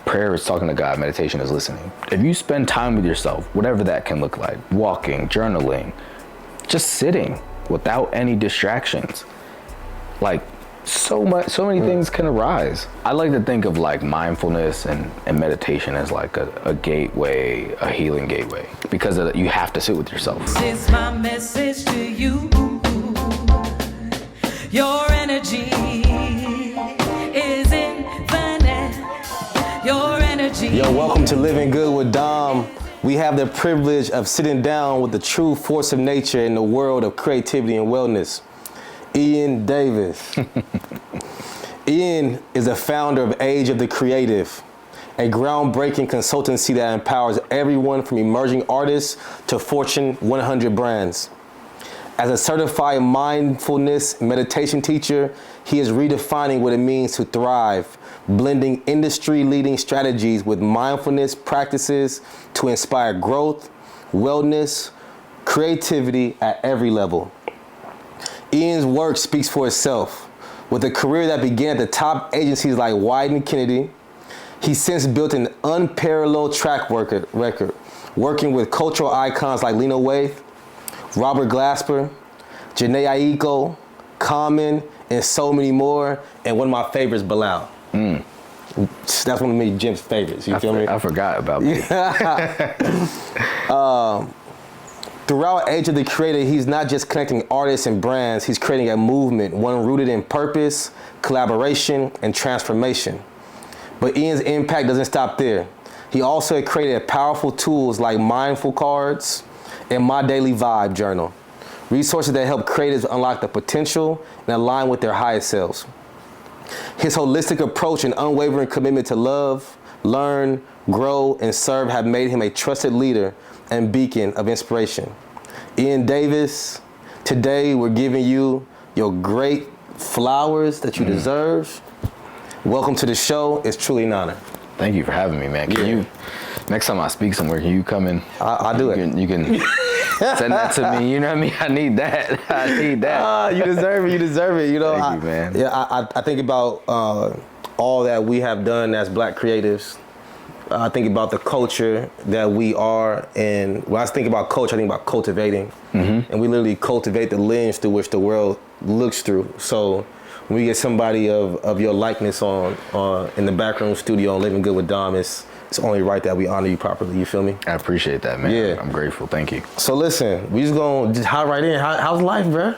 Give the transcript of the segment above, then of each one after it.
prayer is talking to God, meditation is listening. If you spend time with yourself, whatever that can look like, walking, journaling, just sitting without any distractions, like so many things can arise. I like to think of like mindfulness and meditation as like a gateway, a healing gateway, because you have to sit with yourself. This is my message to you. Your energy is infinite. Your energy. Yo, welcome to Living Good with Dom. We have the privilege of sitting down with the true force of nature in the world of creativity and wellness. Ian Davis. Ian is the founder of Age of the Creative, a groundbreaking consultancy that empowers everyone from emerging artists to Fortune 100 brands. As a certified mindfulness meditation teacher, he is redefining what it means to thrive, blending industry-leading strategies with mindfulness practices to inspire growth, wellness, creativity at every level. Ian's work speaks for itself. With a career that began at the top agencies like Wieden & Kennedy, he's since built an unparalleled track record, working with cultural icons like Lena Waithe, Robert Glasper, Janae Aiko, Common, and so many more. And one of my favorites, Bilal. That's one of me, Jim's favorites. You feel me? I forgot about that. Throughout Age of the Creator, he's not just connecting artists and brands, he's creating a movement, one rooted in purpose, collaboration, and transformation. But Ian's impact doesn't stop there. He also created powerful tools like Mindful Cards and My Daily Vibe Journal, resources that help creators unlock the potential and align with their highest selves. His holistic approach and unwavering commitment to love, learn, grow, and serve have made him a trusted leader and beacon of inspiration. Ian Davis, today we're giving you your great flowers that you deserve. Welcome to the show. It's truly an honor. Thank you for having me, man. Can you, next time I speak somewhere, can you come in? I'll do it. You can send that to me. You know what I mean? I need that. I need that. You deserve it. You deserve it. You know, Thank you, man. Yeah, I think about all that we have done as Black creatives. I think about the culture that we are, and when I think about culture, I think about cultivating. And we literally cultivate the lens through which the world looks through. So when we get somebody of your likeness on in the backroom studio on Living Good with Dom, it's only right that we honor you properly. You feel me? I appreciate that, man. Yeah. I'm grateful. Thank you. So listen, we just gonna hop right in. How's life, bro?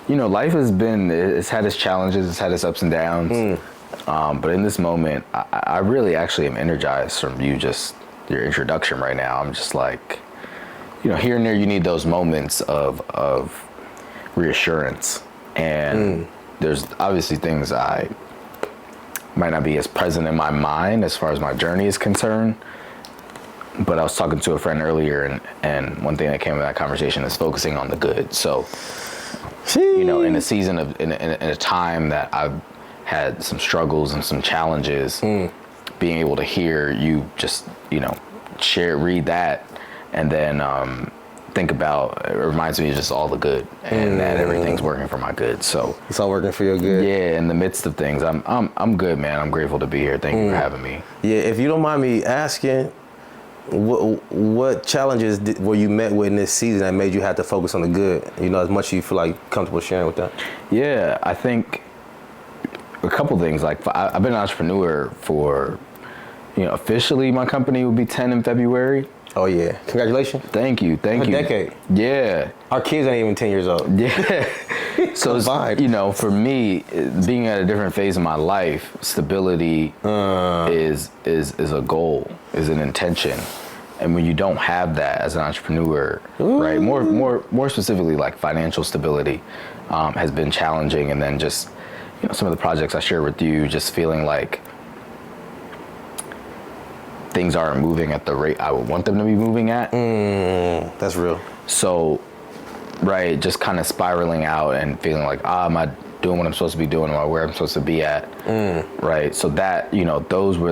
You know, life it's had its challenges, it's had its ups and downs. But in this moment, I really actually am energized from your introduction right now. I'm just like, you know, here and there you need those moments of reassurance. And there's obviously things I might not be as present in my mind as far as my journey is concerned. But I was talking to a friend earlier, and one thing that came in that conversation is focusing on the good. So, you know, in a season in a time that I've had some struggles and some challenges, being able to hear you just, you know, read that, and then think about, it reminds me of just all the good, and that everything's working for my good. So It's all working for your good. yeah, in the midst of things, I'm good, man. I'm grateful to be here. Thank you for having me. Yeah, if you don't mind me asking, what challenges were you met with in this season that made you have to focus on the good? You know, as much as you feel like comfortable sharing with that. Yeah, I think a couple things. Like, I've been an entrepreneur for, you know, officially my company will be 10 in February. Oh yeah, congratulations. Thank you. A decade. Yeah. Our kids ain't even 10 years old. Yeah. So, you know, for me, being at a different phase of my life, stability is a goal, is an intention. And when you don't have that as an entrepreneur, right, more specifically like financial stability has been challenging. And then just, you know, some of the projects I share with you, just feeling like things aren't moving at the rate I would want them to be moving at. That's real. So, right, just kind of spiraling out and feeling like, am I doing what I'm supposed to be doing? Am I where I'm supposed to be at? Right, so that, you know, those were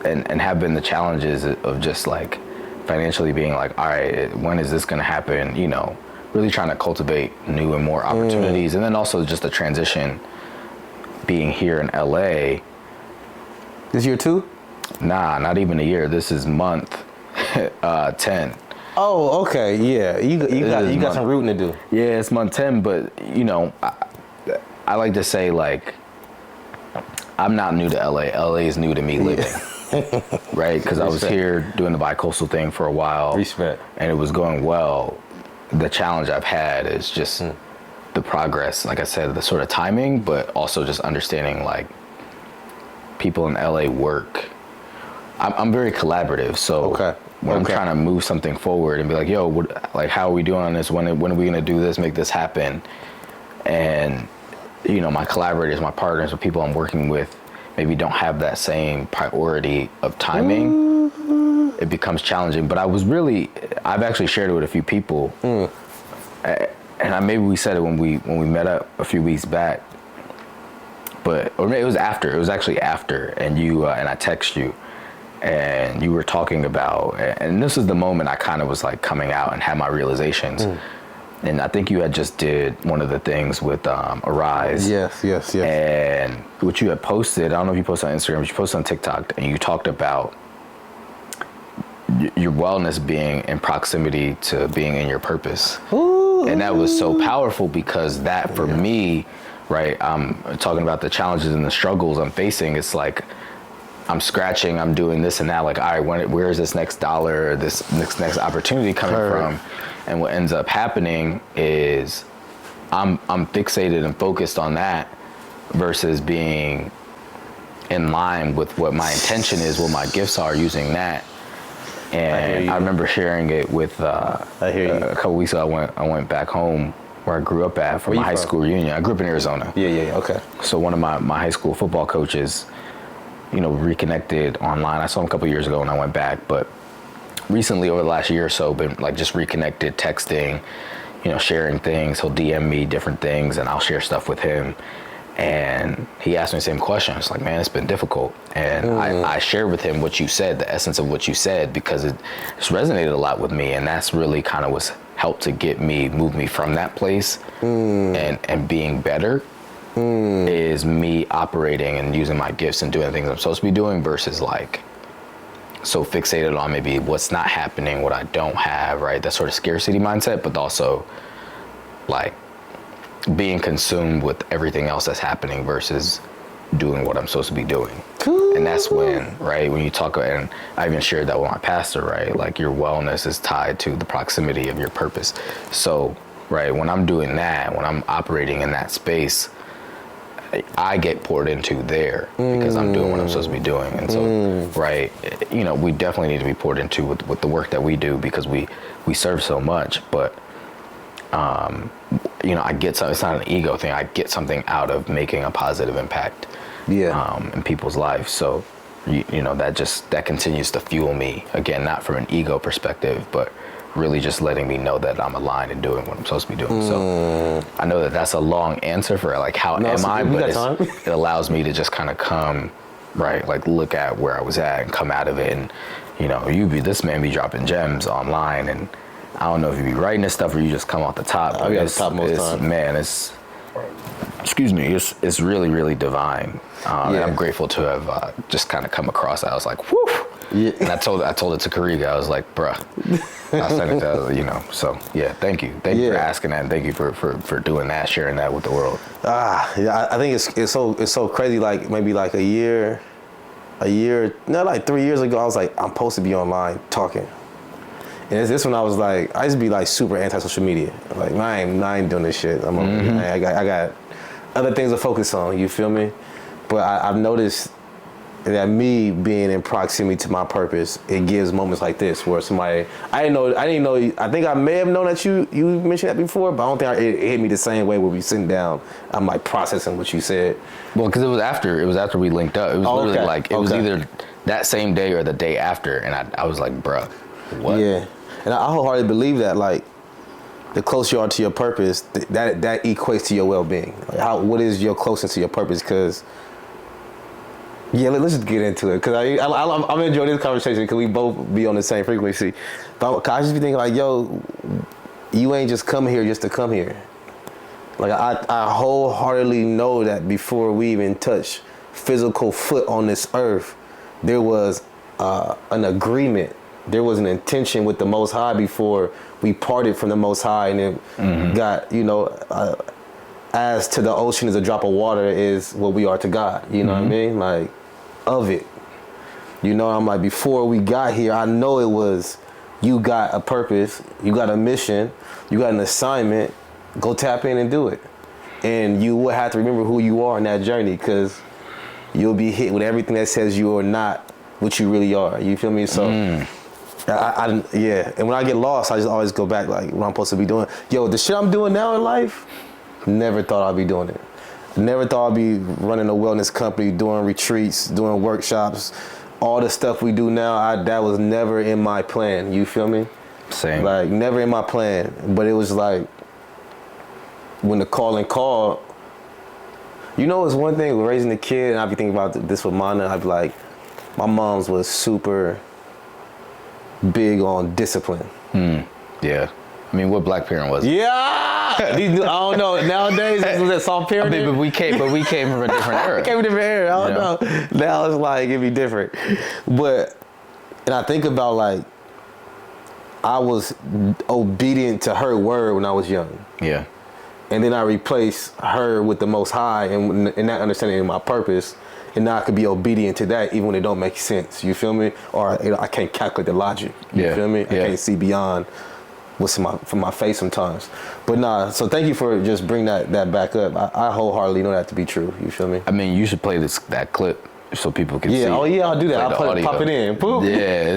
and have been the challenges of just like financially being like, all right, when is this gonna happen? You know, really trying to cultivate new and more opportunities. And then also just the transition being here in LA. This year too? Nah, not even a year. This is month 10. Oh, okay, yeah. You got some rooting to do. Yeah, it's month 10, but you know, I like to say like I'm not new to LA. LA is new to me living. Right? Because I was here doing the bi-coastal thing for a while. Respect. And it was going well. The challenge I've had is just the progress, like I said, the sort of timing, but also just understanding like people in LA work. I'm very collaborative, so when I'm trying to move something forward and be like, yo, like how are we doing on this? When are we gonna do this, make this happen? And you know, my collaborators, my partners, the people I'm working with, maybe don't have that same priority of timing. It becomes challenging. But I've actually shared it with a few people, and maybe we said it when we met up a few weeks back. Or maybe it was actually after, and you and I text you, and you were talking about, and this is the moment I kind of was like coming out and had my realizations. And I think you had just did one of the things with Arise. Yes. And what you had posted, I don't know if you posted on Instagram, but you posted on TikTok, and you talked about your wellness being in proximity to being in your purpose. Ooh. And that was so powerful because that for me, right, I'm talking about the challenges and the struggles I'm facing. It's like I'm scratching, I'm doing this and that, like, all right, where is this next dollar or this next opportunity coming from? And what ends up happening is I'm fixated and focused on that versus being in line with what my intention is, what my gifts are, using that. And I remember sharing it with a couple weeks ago. I went back home where I grew up at for my high school reunion. I grew up in Arizona. Yeah, okay. So one of my high school football coaches, you know, reconnected online. I saw him a couple years ago and I went back, but recently over the last year or so, been like just reconnected, texting, you know, sharing things. He'll DM me different things and I'll share stuff with him. And he asked me the same question. It's like, man, it's been difficult. And I shared with him what you said, the essence of what you said, because it just resonated a lot with me. And that's really kind of what's helped to move me from that place and being better is me operating and using my gifts and doing the things I'm supposed to be doing versus like so fixated on maybe what's not happening, what I don't have, right? That sort of scarcity mindset, but also like being consumed with everything else that's happening versus doing what I'm supposed to be doing. And that's when, right, when you talk, and I even shared that with my pastor, right? Like your wellness is tied to the proximity of your purpose. So, right, when I'm doing that, when I'm operating in that space, I get poured into there because I'm doing what I'm supposed to be doing. And so, right, you know, we definitely need to be poured into with the work that we do because we serve so much. But, you know, I get something, it's not an ego thing. I get something out of making a positive impact in people's lives. So, you know, that continues to fuel me. Again, not from an ego perspective, but really just letting me know that I'm aligned and doing what I'm supposed to be doing. So I know that that's a long answer for like how am I, but it allows me to just kind of come, right, like look at where I was at and come out of it. And, you know, this man be dropping gems online, and I don't know if you be writing this stuff or you just come off the top. I got the top most time. Man, it's really, really divine. And I'm grateful to have just kind of come across that. I was like, whew. Yeah. And I told it to Kariga. I was like, bruh, I'll send it to, you know. So yeah, thank you for asking that, and thank you for doing that, sharing that with the world. I think it's so crazy. Like maybe like a year, like 3 years ago, I was like, I'm supposed to be online talking. And it's this when I was like, I used to be like super anti-social media. Like, I ain't doing this shit. I got other things to focus on. You feel me? But I've noticed that me being in proximity to my purpose, it gives moments like this where somebody, I didn't know, I think I may have known that you mentioned that before, but I don't think it hit me the same way where we sitting down, I'm like processing what you said. Well, because it was after we linked up. It was literally like, it was either that same day or the day after, and I was like, bruh, what? Yeah, and I wholeheartedly believe that, like, the closer you are to your purpose, that equates to your well-being. Like what is your closeness to your purpose? Because yeah, let's just get into it. Because I'm enjoying this conversation because we both be on the same frequency. But I just be thinking like, yo, you ain't just come here just to come here. Like I wholeheartedly know that before we even touch physical foot on this earth, there was an agreement. There was an intention with the Most High before we parted from the Most High, and it got, as to the ocean is a drop of water is what we are to God. You know what I mean? Like, of it. I'm like, before we got here, I know it was, you got a purpose, you got a mission, you got an assignment, go tap in and do it. And you will have to remember who you are in that journey, because you'll be hit with everything that says you are not what you really are. You feel me? So, yeah. And when I get lost, I just always go back, like, what I'm supposed to be doing. Yo, the shit I'm doing now in life, never thought I'd be doing it. Never thought I'd be running a wellness company, doing retreats, doing workshops. All the stuff we do now, that was never in my plan. You feel me? Same. Like, never in my plan. But it was like, when the calling called, it's one thing with raising a kid, and I'd be thinking about this with Mana. I'd be like, my mom's was super big on discipline. Yeah. I mean, what black parent was it? Yeah! I don't know. Nowadays, was that soft parenting? I mean, but we came from a different era. Came from a different era. I don't know. Now it's like, it'd be different. But, and I think about, like, I was obedient to her word when I was young. Yeah. And then I replaced her with the Most High, and that understanding of my purpose. And now I could be obedient to that even when it don't make sense. You feel me? Or I can't calculate the logic. You feel me? I can't see beyond what's from my face sometimes. But nah, so thank you for just bringing that back up. I wholeheartily know that to be true. You feel me? I mean, you should play that clip so people can see. Yeah, oh yeah, I'll do that. I'll pop it in. Boop. Yeah,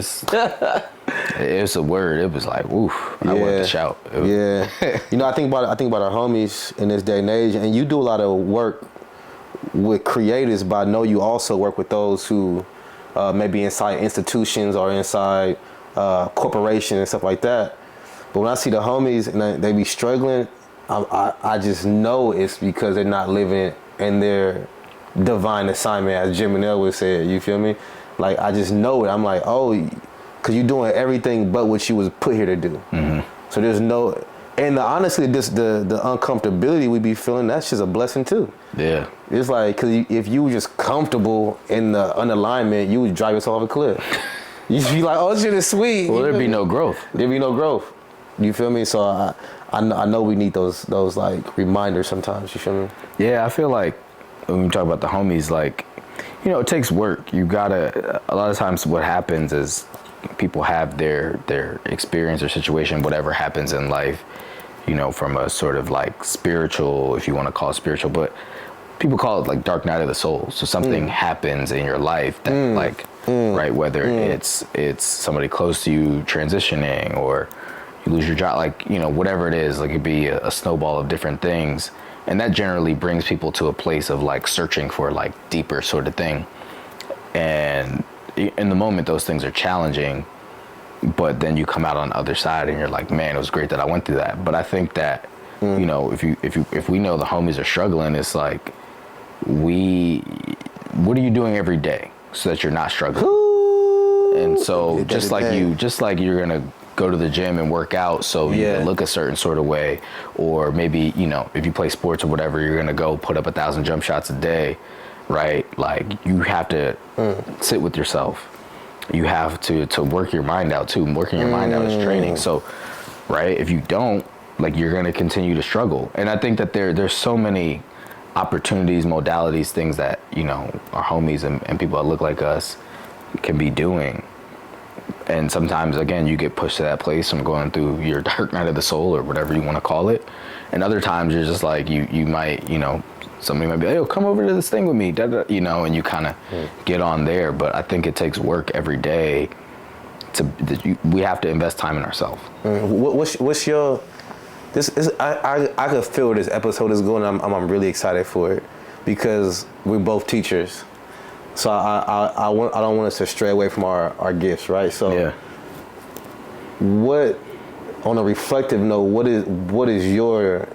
it's a word. It was like, woof. I wanted to shout. Yeah. I think about our homies in this day and age, and you do a lot of work with creatives, but I know you also work with those who maybe inside institutions or inside corporations and stuff like that. But when I see the homies and they be struggling, I just know it's because they're not living in their divine assignment, as Jim and would say. You feel me? Like, I just know it. I'm like, oh, because you're doing everything but what you was put here to do. So there's no, and honestly, the uncomfortability we be feeling, that's just a blessing too. Yeah. It's like, because if you were just comfortable in the unalignment, you would drive yourself off a cliff. You'd be like, oh, this shit is sweet. Well, there'd be no growth. There'd be no growth. You feel me? So I know we need those like reminders sometimes. You feel me? Yeah, I feel like when we talk about the homies, like, it takes work. You gotta, a lot of times what happens is people have their experience or situation, whatever happens in life, from a sort of like spiritual, if you want to call it spiritual, but people call it like dark night of the soul. So something happens in your life that right, whether it's somebody close to you transitioning, or you lose your job, like, whatever it is, like, it could be a snowball of different things. And that generally brings people to a place of like searching for like deeper sort of thing. And in the moment, those things are challenging, but then you come out on the other side and you're like, man, it was great that I went through that. But I think that, if we know the homies are struggling, it's like, what are you doing every day so that you're not struggling? And so just like you're going to go to the gym and work out so you can look a certain sort of way, or maybe, if you play sports or whatever, you're going to go put up 1,000 jump shots a day, right? Like, you have to sit with yourself. You have to work your mind out too. Working your mind out is training. So, right, if you don't, like, you're going to continue to struggle. And I think that there's so many opportunities, modalities, things that, our homies and people that look like us can be doing. And sometimes, again, you get pushed to that place from going through your dark night of the soul, or whatever you want to call it. And other times you're just like, you might, somebody might be like, hey, come over to this thing with me, and you kind of get on there. But I think it takes work every day we have to invest time in ourselves. What's your, I could feel where this episode is going. I'm really excited for it, because we're both teachers. So I don't want us to stray away from our gifts, right? So what, on a reflective note, what is your,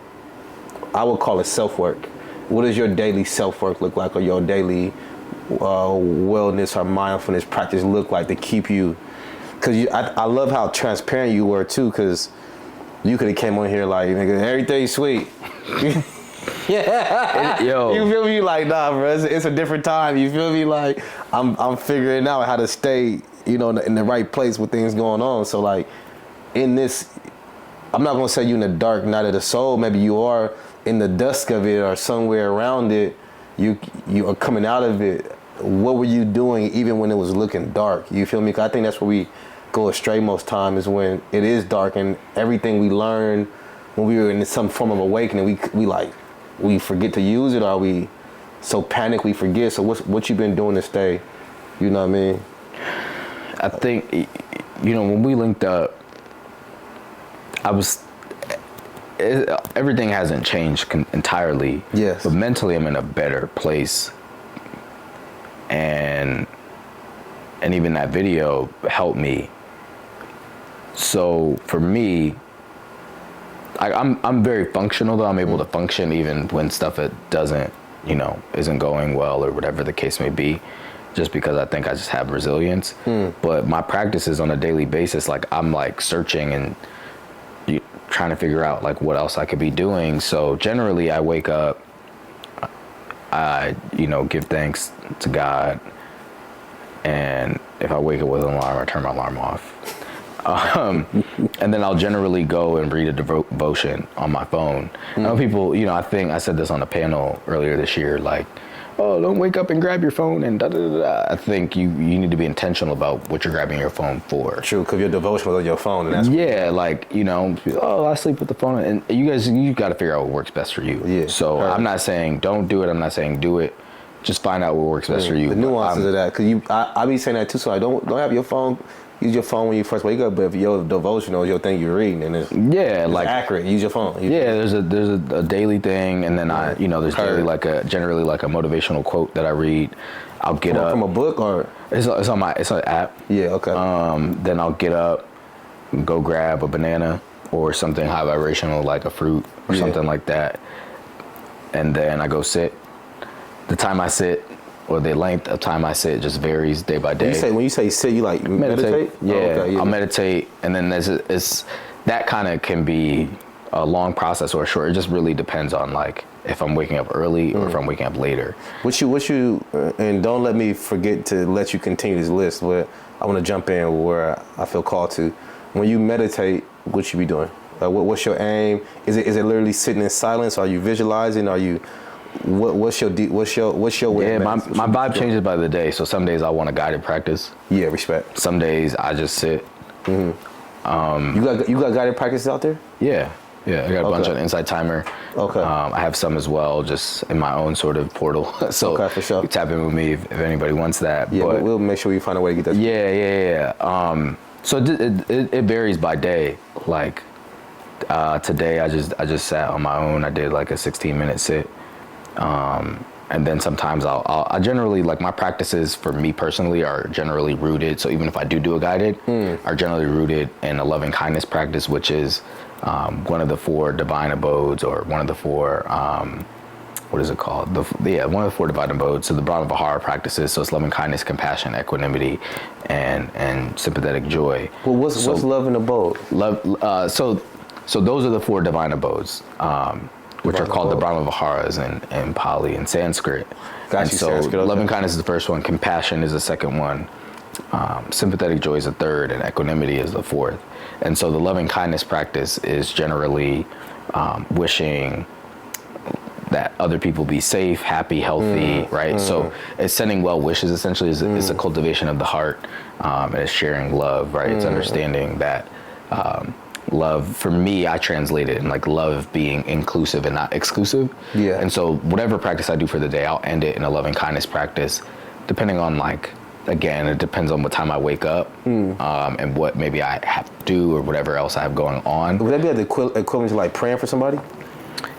I would call it self-work. What does your daily self-work look like, or your daily wellness or mindfulness practice look like to keep you? Because I love how transparent you were too, because you could have came on here like, nigga, everything's sweet. You feel me? Like, nah, bro, it's a different time. You feel me? Like, I'm figuring out how to stay, you know, in the right place with things going on. So like, in this, I'm not gonna say you in the dark night of the soul. Maybe you are in the dusk of it or somewhere around it. You are coming out of it. What were you doing even when it was looking dark? You feel me? 'Cause I think that's where we go astray most time, is when it is dark and everything we learned when we were in some form of awakening, we forget to use it, or we so panic we forget. So what you been doing to stay, you know what I mean? I think, you know, when we linked up, everything hasn't changed entirely. Yes. But mentally I'm in a better place. And even that video helped me. So for me, I'm very functional though. I'm able to function even when stuff doesn't, you know, isn't going well or whatever the case may be, just because I think I just have resilience. But my practices on a daily basis, like I'm like searching and trying to figure out like what else I could be doing. So generally I wake up, I, you know, give thanks to God. And if I wake up with an alarm, I turn my alarm off. And then I'll generally go and read a devotion on my phone. I know people, you know, I think I said this on a panel earlier this year, like, oh, don't wake up and grab your phone and da da da da. I think you need to be intentional about what you're grabbing your phone for. True, because your devotion was on your phone, and that's like, you know, oh, I sleep with the phone, and you got to figure out what works best for you. Yeah. So I'm not saying don't do it. I'm not saying do it. Just find out what works best for you. The nuances of that, because I be saying that too. So I don't have your phone. Use your phone when you first wake up, but if your devotional, your thing you're reading, and it's like accurate, use your phone. There's a daily thing, and then there's generally like a motivational quote that I read. I'll get up from a book, or it's an app. Yeah, okay. Then I'll get up, go grab a banana or something high vibrational like a fruit or something like that, and then I go sit. The time I sit, or the length of time I sit, just varies day by day. When you say sit, you like meditate? Yeah, oh, okay, I'll meditate, and then it's that kind of can be a long process or a short. It just really depends on like if I'm waking up early or if I'm waking up later. What you and don't let me forget to let you continue this list, but I want to jump in where I feel called to. When you meditate, what you be doing? Like, what's your aim? Is it literally sitting in silence? Are you visualizing? Are you what's your way? Yeah, my vibe changes by the day. So some days I want a guided practice. Yeah, respect. Some days I just sit. You got guided practices out there? Yeah, I got a bunch on Insight Timer. Okay. I have some as well, just in my own sort of portal. So okay, for sure. You tap in with me if anybody wants that. Yeah, but we'll make sure we find a way to get that. Yeah. So it varies by day. Like today, I just sat on my own. I did like a 16-minute sit. And then sometimes I generally, like, my practices for me personally are generally rooted. So even if I do a guided, are generally rooted in a loving kindness practice, which is one of the 4 divine abodes, or one of the 4, what is it called? One of the 4 divine abodes. So the Brahma Vihara practices. So it's loving kindness, compassion, equanimity, and sympathetic joy. Well, what's love and abode? Love. So those are the 4 divine abodes. Which are called the Brahma Viharas in Pali and Sanskrit. Loving kindness is the first one, compassion is the second one, sympathetic joy is the third, and equanimity is the fourth. And so the loving kindness practice is generally wishing that other people be safe, happy, healthy, right? So it's sending well wishes essentially is a cultivation of the heart, and it's sharing love, right? It's understanding that love, for me, I translate it in like love being inclusive and not exclusive. Yeah. And so whatever practice I do for the day, I'll end it in a loving kindness practice, depending on like, again, it depends on what time I wake up and what maybe I have to do or whatever else I have going on. Would that be the equivalent to like praying for somebody?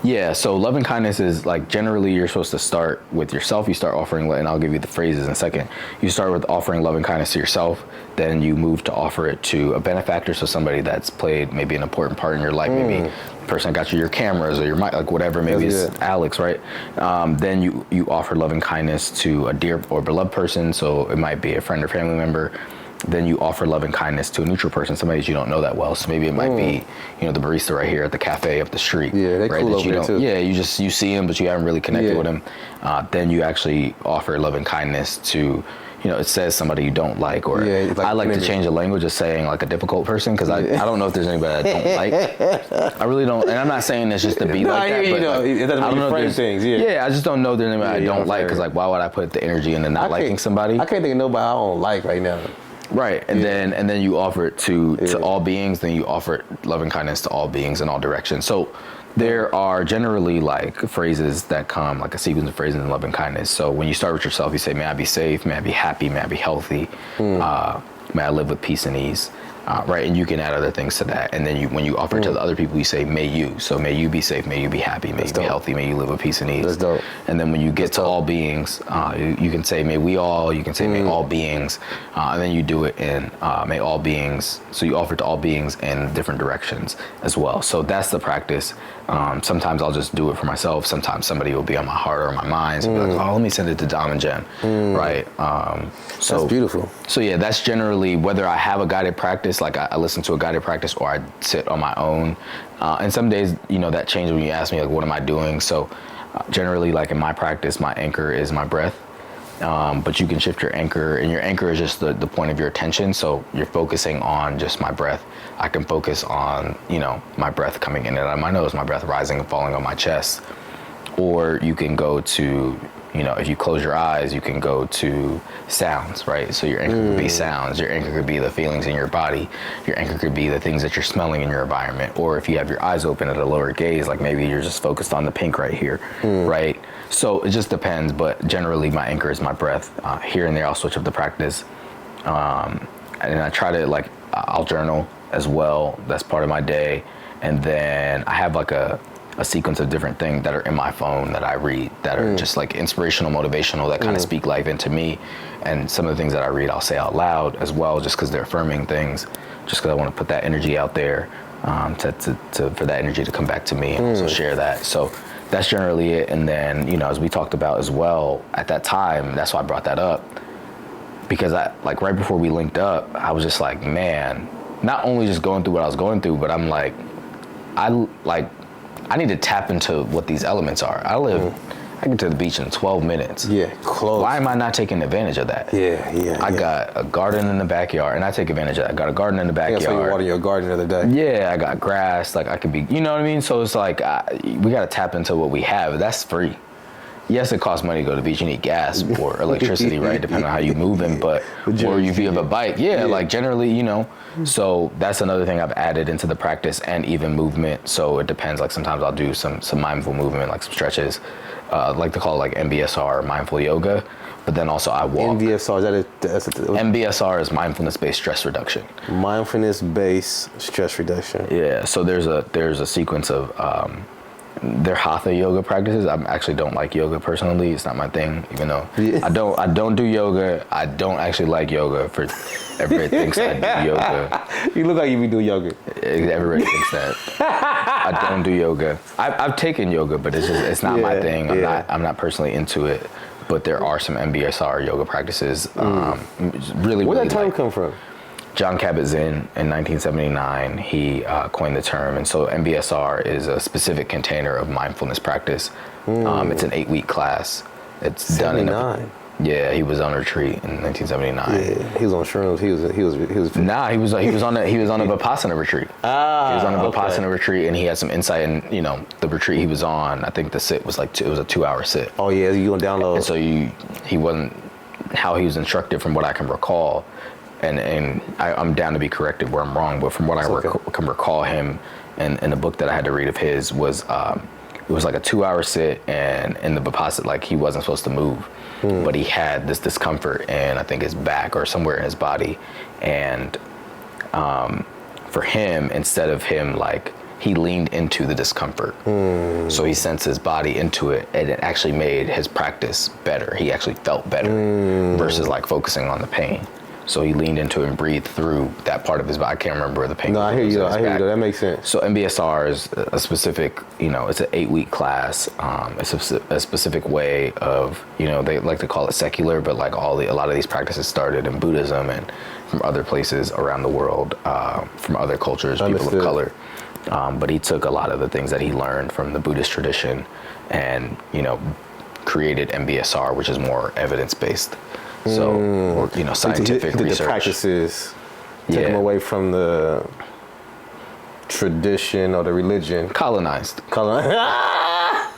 Yeah, so loving kindness is like generally you're supposed to start with yourself. You start offering, and I'll give you the phrases in a second. You start with offering loving kindness to yourself, then you move to offer it to a benefactor, so somebody that's played maybe an important part in your life, maybe the person that got you your cameras or your mic, like whatever, maybe it's Alex, right? Then you offer loving kindness to a dear or beloved person, so it might be a friend or family member. Then you offer loving kindness to a neutral person, somebody you don't know that well. So maybe it might be, the barista right here at the cafe up the street. Yeah, they right? cool over there too. Yeah, you see him, but you haven't really connected with him. Then you actually offer loving kindness to, it says somebody you don't like, or Yeah, like I like to maybe. change the language of saying like a difficult person, because I don't know if there's anybody I don't like. I really don't, and I'm not saying it's just to be No, like that, you but know, like, it doesn't I don't make you know if frame there's- things, yeah. Yeah, I just don't know if there's anybody Yeah, I you don't don't like, frame because it. like why would I put the energy into not I liking can't- somebody? I can't think of nobody I don't like right now. Right, and then you offer it to all beings. Then you offer loving kindness to all beings in all directions. So there are generally like phrases that come, like a sequence of phrases in loving kindness. So when you start with yourself, you say, "May I be safe, may I be happy, may I be healthy, may I live with peace and ease." Right, and you can add other things to that. And then when you offer it to the other people, you say, "May you." So may you be safe, may you be happy, may you be dope. healthy, may you live with peace and ease. That's dope. And then when you get to all beings, you can say, "May we all." You can say, "May all beings," and then you do it in "May all beings." So you offer it to all beings in different directions as well. So that's the practice. Sometimes I'll just do it for myself. Sometimes somebody will be on my heart or my mind. So be like, "Oh, let me send it to Dom and Jen." Right. So That's beautiful. So yeah, that's generally whether I have a guided practice, like I listen to a guided practice, or I sit on my own. And some days, that changes when you ask me, like, what am I doing? So generally, like in my practice, my anchor is my breath. But you can shift your anchor, and your anchor is just the point of your attention. So you're focusing on just my breath. I can focus on, my breath coming in and out of my nose, my breath rising and falling on my chest. Or you can go to, if you close your eyes, you can go to sounds, right? So your anchor could be sounds. Your anchor could be the feelings in your body. Your anchor could be the things that you're smelling in your environment. Or if you have your eyes open at a lower gaze, like maybe you're just focused on the pink right here, right? So it just depends, but generally my anchor is my breath. Here and there I'll switch up the practice. And I try to I'll journal as well. That's part of my day. And then I have like a sequence of different things that are in my phone that I read that are just like inspirational, motivational, that kind of speak life into me. And some of the things that I read, I'll say out loud as well, just because they're affirming things, just because I want to put that energy out there for that energy to come back to me and also share that. So that's generally it. And then, as we talked about as well, at that time, that's why I brought that up, because right before we linked up, I was just like, man, not only just going through what I was going through, but I'm like, I need to tap into what these elements are. I get to the beach in 12 minutes. Yeah, close. Why am I not taking advantage of that? Yeah. I got a garden in the backyard, and I take advantage of that. I got a garden in the I backyard. saw you watering your garden the other day. Yeah, I got grass. Like I could be, you know what I mean? So it's like, we got to tap into what we have. That's free. Yes, it costs money to go to the beach. You need gas or electricity, right? Depending on how you moving, or if you have a bike. Yeah, like generally, So that's another thing I've added into the practice, and even movement. So it depends. Like sometimes I'll do some mindful movement, like some stretches. I like to call it like MBSR, mindful yoga. But then also I walk. MBSR, is that it? MBSR is mindfulness-based stress reduction. Mindfulness-based stress reduction. Yeah. So there's a sequence of they're hatha yoga practices. I actually don't like yoga personally. It's not my thing, even though I don't do yoga. I don't actually like yoga. For everybody thinks I do yoga. You look like you be doing yoga. Everybody thinks that. I don't do yoga. I've taken yoga, but it's not my thing. I'm not personally into it. But there are some MBSR yoga practices. Really, Where really did that term like, come from? John Kabat-Zinn in 1979, he coined the term, and so MBSR is a specific container of mindfulness practice. It's an 8-week class. It's 79. done in he was on retreat in 1979. Yeah, he was on shrooms. He was. Nah, he was on a Vipassana retreat. He was on a Vipassana retreat, and he had some insight in the retreat he was on. I think the sit was it was a 2-hour sit. Oh yeah, you gonna download? And so he wasn't how he was instructed from what I can recall. And I'm down to be corrected where I'm wrong, but from what I can recall him and the book that I had to read of his was it was like a 2-hour sit, and in the Vipassana, he wasn't supposed to move, but he had this discomfort in I think his back or somewhere in his body, and for him, instead of him he leaned into the discomfort, so he sensed his body into it, and it actually made his practice better. He actually felt better versus focusing on the pain. So he leaned into it and breathed through that part of his body. I can't remember where the pain was. No, I hear you. I Though. That makes sense. So MBSR is a specific, it's an 8-week class. It's a specific way of, they like to call it secular, but a lot of these practices started in Buddhism and from other places around the world, from other cultures, people of color. But he took a lot of the things that he learned from the Buddhist tradition and, created MBSR, which is more evidence-based. So, or, scientific He did research. the practices, take Yeah. them away from the tradition or the religion. Colonized.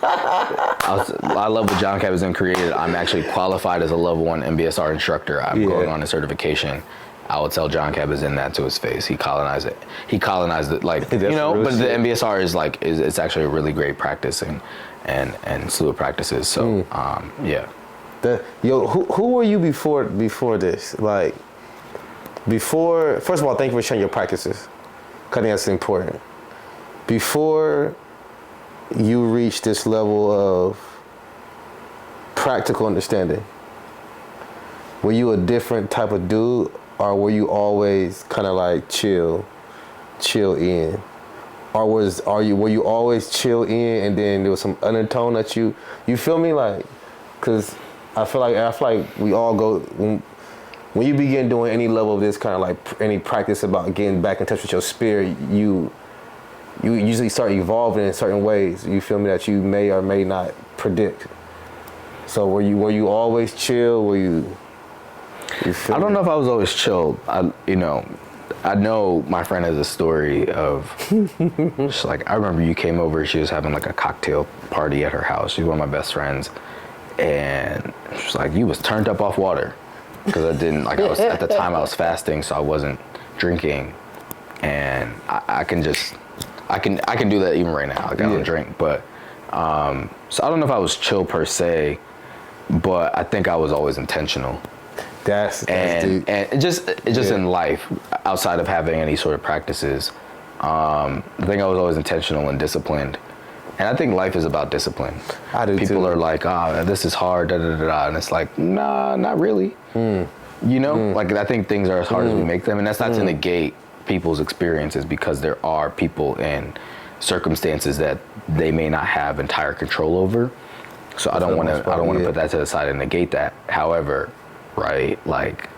I love what John Kabat-Zinn created. I'm actually qualified as a level 1 MBSR instructor. I'm going on a certification. I would tell John Kabat-Zinn that to his face. He colonized it. He colonized it, like, but the MBSR is like, it's actually a really great practice and slew of practices. So, yeah. Who were you before this? Like, first of all, thank you for sharing your practices. I think that's important. Before you reach this level of practical understanding, were you a different type of dude, or were you always kind of like chill in, or were you always chill in, and then there was some undertone that you feel me, like, because I feel like we all go when you begin doing any level of this kind of like any practice about getting back in touch with your spirit, you usually start evolving in certain ways. You feel me, that you may or may not predict. So were you always chill? Were you feel I don't me? know if I was always chill. I know my friend has a story of, she's like, I remember you came over, she was having like a cocktail party at her house. She's one of my best friends. And she's like, you was turned up off water. Because I didn't, like, at the time I was fasting, so I wasn't drinking. And I can do that even right now. Like, I don't drink, but, so I don't know if I was chill per se, but I think I was always intentional. That's deep. And just in life, outside of having any sort of practices, I think I was always intentional and disciplined. And I think life is about discipline. I do People too. are like, this is hard, and it's like, nah, not really. Like, I think things are as hard as we make them, and that's not to negate people's experiences, because there are people in circumstances that they may not have entire control over. So I don't want to put that to the side and negate that. However, right, like,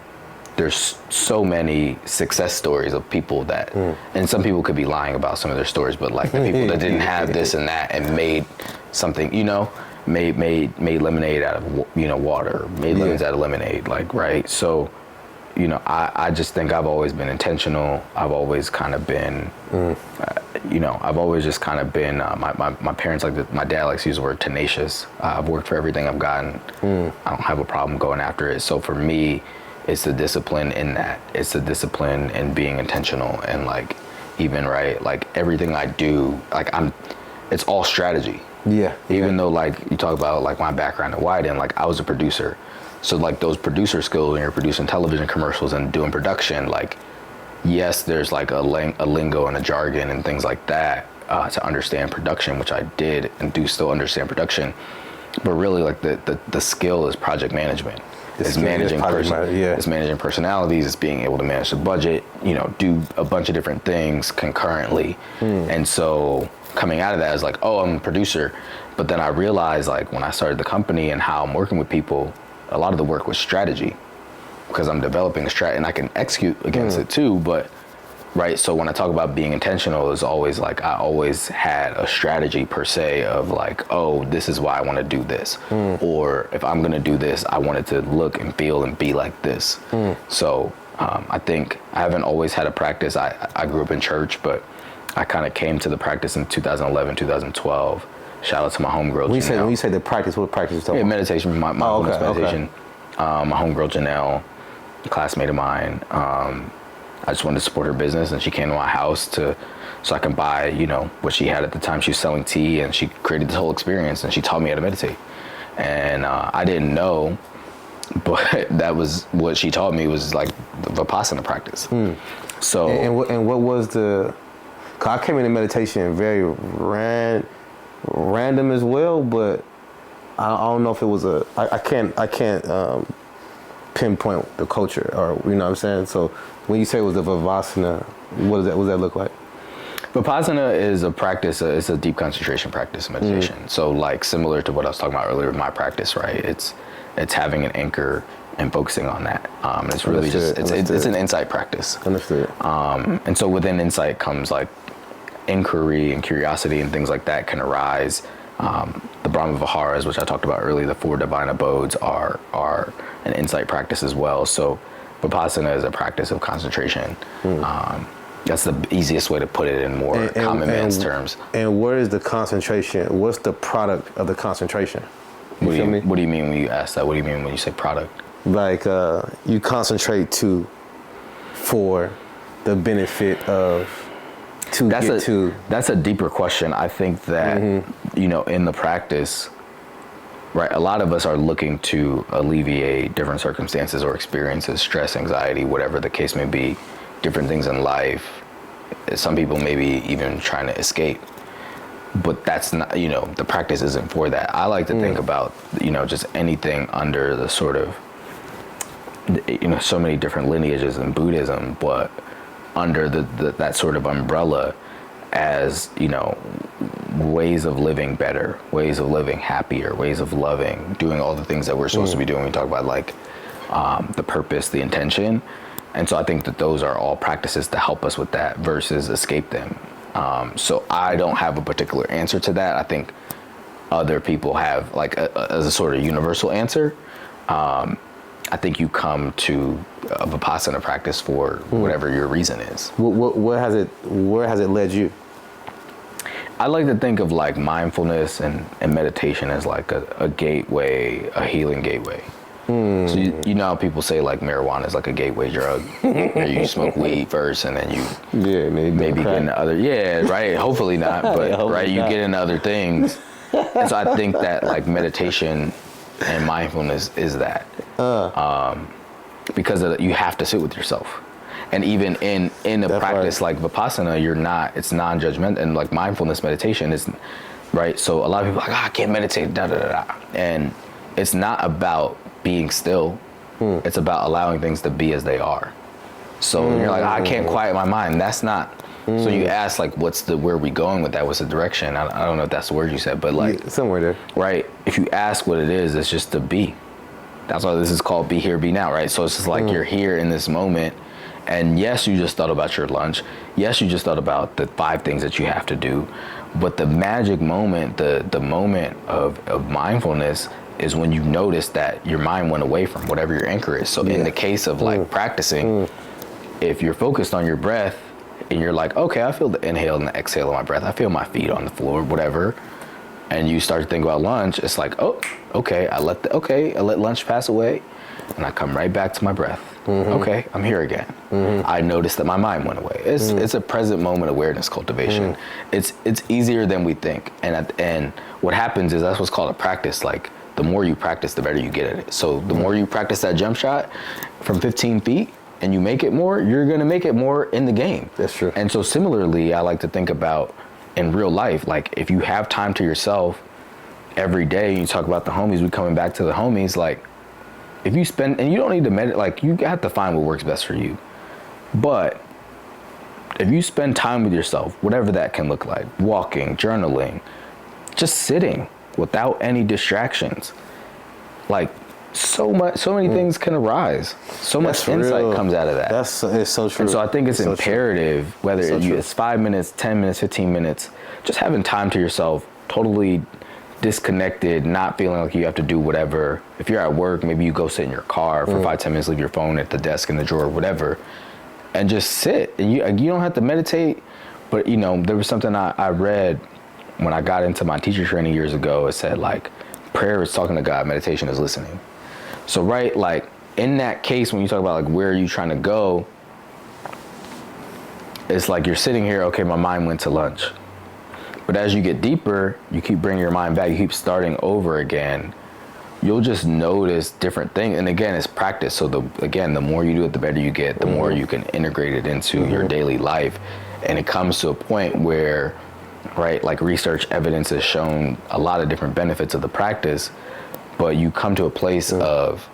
there's so many success stories of people that, and some people could be lying about some of their stories, but like the people that didn't have this and that and made something, made lemonade out of, water, made lemons out of lemonade, like, right? So, I just think I've always been intentional. I've always kind of been, I've always just kind of been, my parents, my dad likes to use the word tenacious. I've worked for everything I've gotten. I don't have a problem going after it. So for me, it's the discipline in that. It's the discipline in being intentional, and like, even, right, like everything I do, like it's all strategy. Yeah. Even though, like, you talk about like my background at Wyden, like I was a producer. So like those producer skills, when you're producing television commercials and doing production, like, yes, there's like a lingo and a jargon and things like that to understand production, which I did and do still understand production. But really, like the skill is project management. It's managing it's managing personalities. It's being able to manage the budget. Do a bunch of different things concurrently. And so coming out of that is like, oh, I'm a producer. But then I realized, like, when I started the company and how I'm working with people, a lot of the work was strategy, because I'm developing a strategy and I can execute against it too. But right, so when I talk about being intentional, it's always like I always had a strategy per se of like, oh, this is why I want to do this, or if I'm gonna do this, I want it to look and feel and be like this. So I think I haven't always had a practice. I grew up in church, but I kind of came to the practice in 2011, 2012. Shout out to my homegirl. When you say the practice, what practice are you talking about? Meditation. My meditation. My homegirl Janelle, a classmate of mine. I just wanted to support her business, and she came to my house so I can buy, what she had at the time. She was selling tea, and she created this whole experience, and she taught me how to meditate. And I didn't know, but that was what she taught me, was like the Vipassana practice. So and what was the? Cause I came into meditation very random as well, but I don't know if it was I can't pinpoint the culture, or what I'm saying. So when you say it was the Vipassana, what does that look like? Vipassana is a practice. It's a deep concentration practice, meditation. So like similar to what I was talking about earlier with my practice, right? It's having an anchor and focusing on that. It's really it's an insight practice. Understood. And so within insight comes like inquiry and curiosity and things like that can arise The Brahma Viharas, which I talked about earlier, the 4 divine abodes are an insight practice as well. So Vipassana is a practice of concentration. That's the easiest way to put it in more common man's terms. And where is the concentration? What's the product of the concentration? What do you mean when you ask that? What do you mean when you say product? Like you concentrate for the benefit of That's a deeper question. I think that in the practice, right, a lot of us are looking to alleviate different circumstances or experiences, stress, anxiety, whatever the case may be, different things in life. Some people may be even trying to escape, but that's not, the practice isn't for that. I like to think about, just anything under the sort of, so many different lineages in Buddhism, but under that sort of umbrella as, ways of living better, ways of living happier, ways of loving, doing all the things that we're supposed to be doing. We talk about like the purpose, the intention. And so I think that those are all practices to help us with that versus escape them. So I don't have a particular answer to that. I think other people have like as a sort of universal answer. I think you come to a Vipassana practice for whatever your reason is. Where has it led you? I like to think of like mindfulness and meditation as like a gateway, a healing gateway. So you know how people say like marijuana is like a gateway drug. Or you smoke weed first and then you maybe get into other, right? Hopefully not, but right, you get into other things. And so I think that like meditation and mindfulness is that. Because you have to sit with yourself. And even in a practice like Vipassana, it's non-judgmental, and like mindfulness meditation is, right? So a lot of people are like, I can't meditate, da da da da. And it's not about being still. It's about allowing things to be as they are. So you're like, I can't quiet my mind. That's not. So you ask like, where are we going with that? What's the direction? I don't know if that's the word you said, but like somewhere there, right? If you ask what it is, it's just to be. That's why this is called Be Here, Be Now, right? So it's just like you're here in this moment. And yes, you just thought about your lunch. Yes, you just thought about the 5 things that you have to do. But the magic moment, the moment of mindfulness is when you notice that your mind went away from whatever your anchor is. So in the case of like practicing, if you're focused on your breath and you're like, okay, I feel the inhale and the exhale of my breath. I feel my feet on the floor, whatever. And you start to think about lunch, it's like, oh, okay, I let lunch pass away, and I come right back to my breath. Okay, I'm here again. I noticed that my mind went away. It's a present moment awareness cultivation. It's easier than we think, and what happens is that's what's called a practice. Like the more you practice, the better you get at it. So the more you practice that jump shot from 15 feet, and you make it more, you're gonna make it more in the game. That's true. And so similarly, I like to think about in real life, like if you have time to yourself every day, you talk about the homies, we coming back to the homies, like if you spend, and you don't need to meditate, like you have to find what works best for you. But if you spend time with yourself, whatever that can look like, walking, journaling, just sitting without any distractions, like so many things can arise. So much insight comes out of that. It's so true. And so I think it's imperative, whether it's 5 minutes, 10 minutes, 15 minutes, just having time to yourself, totally disconnected, not feeling like you have to do whatever. If you're at work, maybe you go sit in your car for 5-10 minutes, leave your phone at the desk in the drawer, whatever, and just sit. And you don't have to meditate, but there was something I read when I got into my teacher training years ago. It said like, prayer is talking to God, meditation is listening. So right, like in that case, when you talk about like where are you trying to go, it's like you're sitting here, okay, my mind went to lunch. But as you get deeper, you keep bringing your mind back, you keep starting over again, you'll just notice different things. And again, it's practice. So the more you do it, the better you get, the more you can integrate it into your daily life. And it comes to a point where, right, like research evidence has shown a lot of different benefits of the practice, but you come to a place of,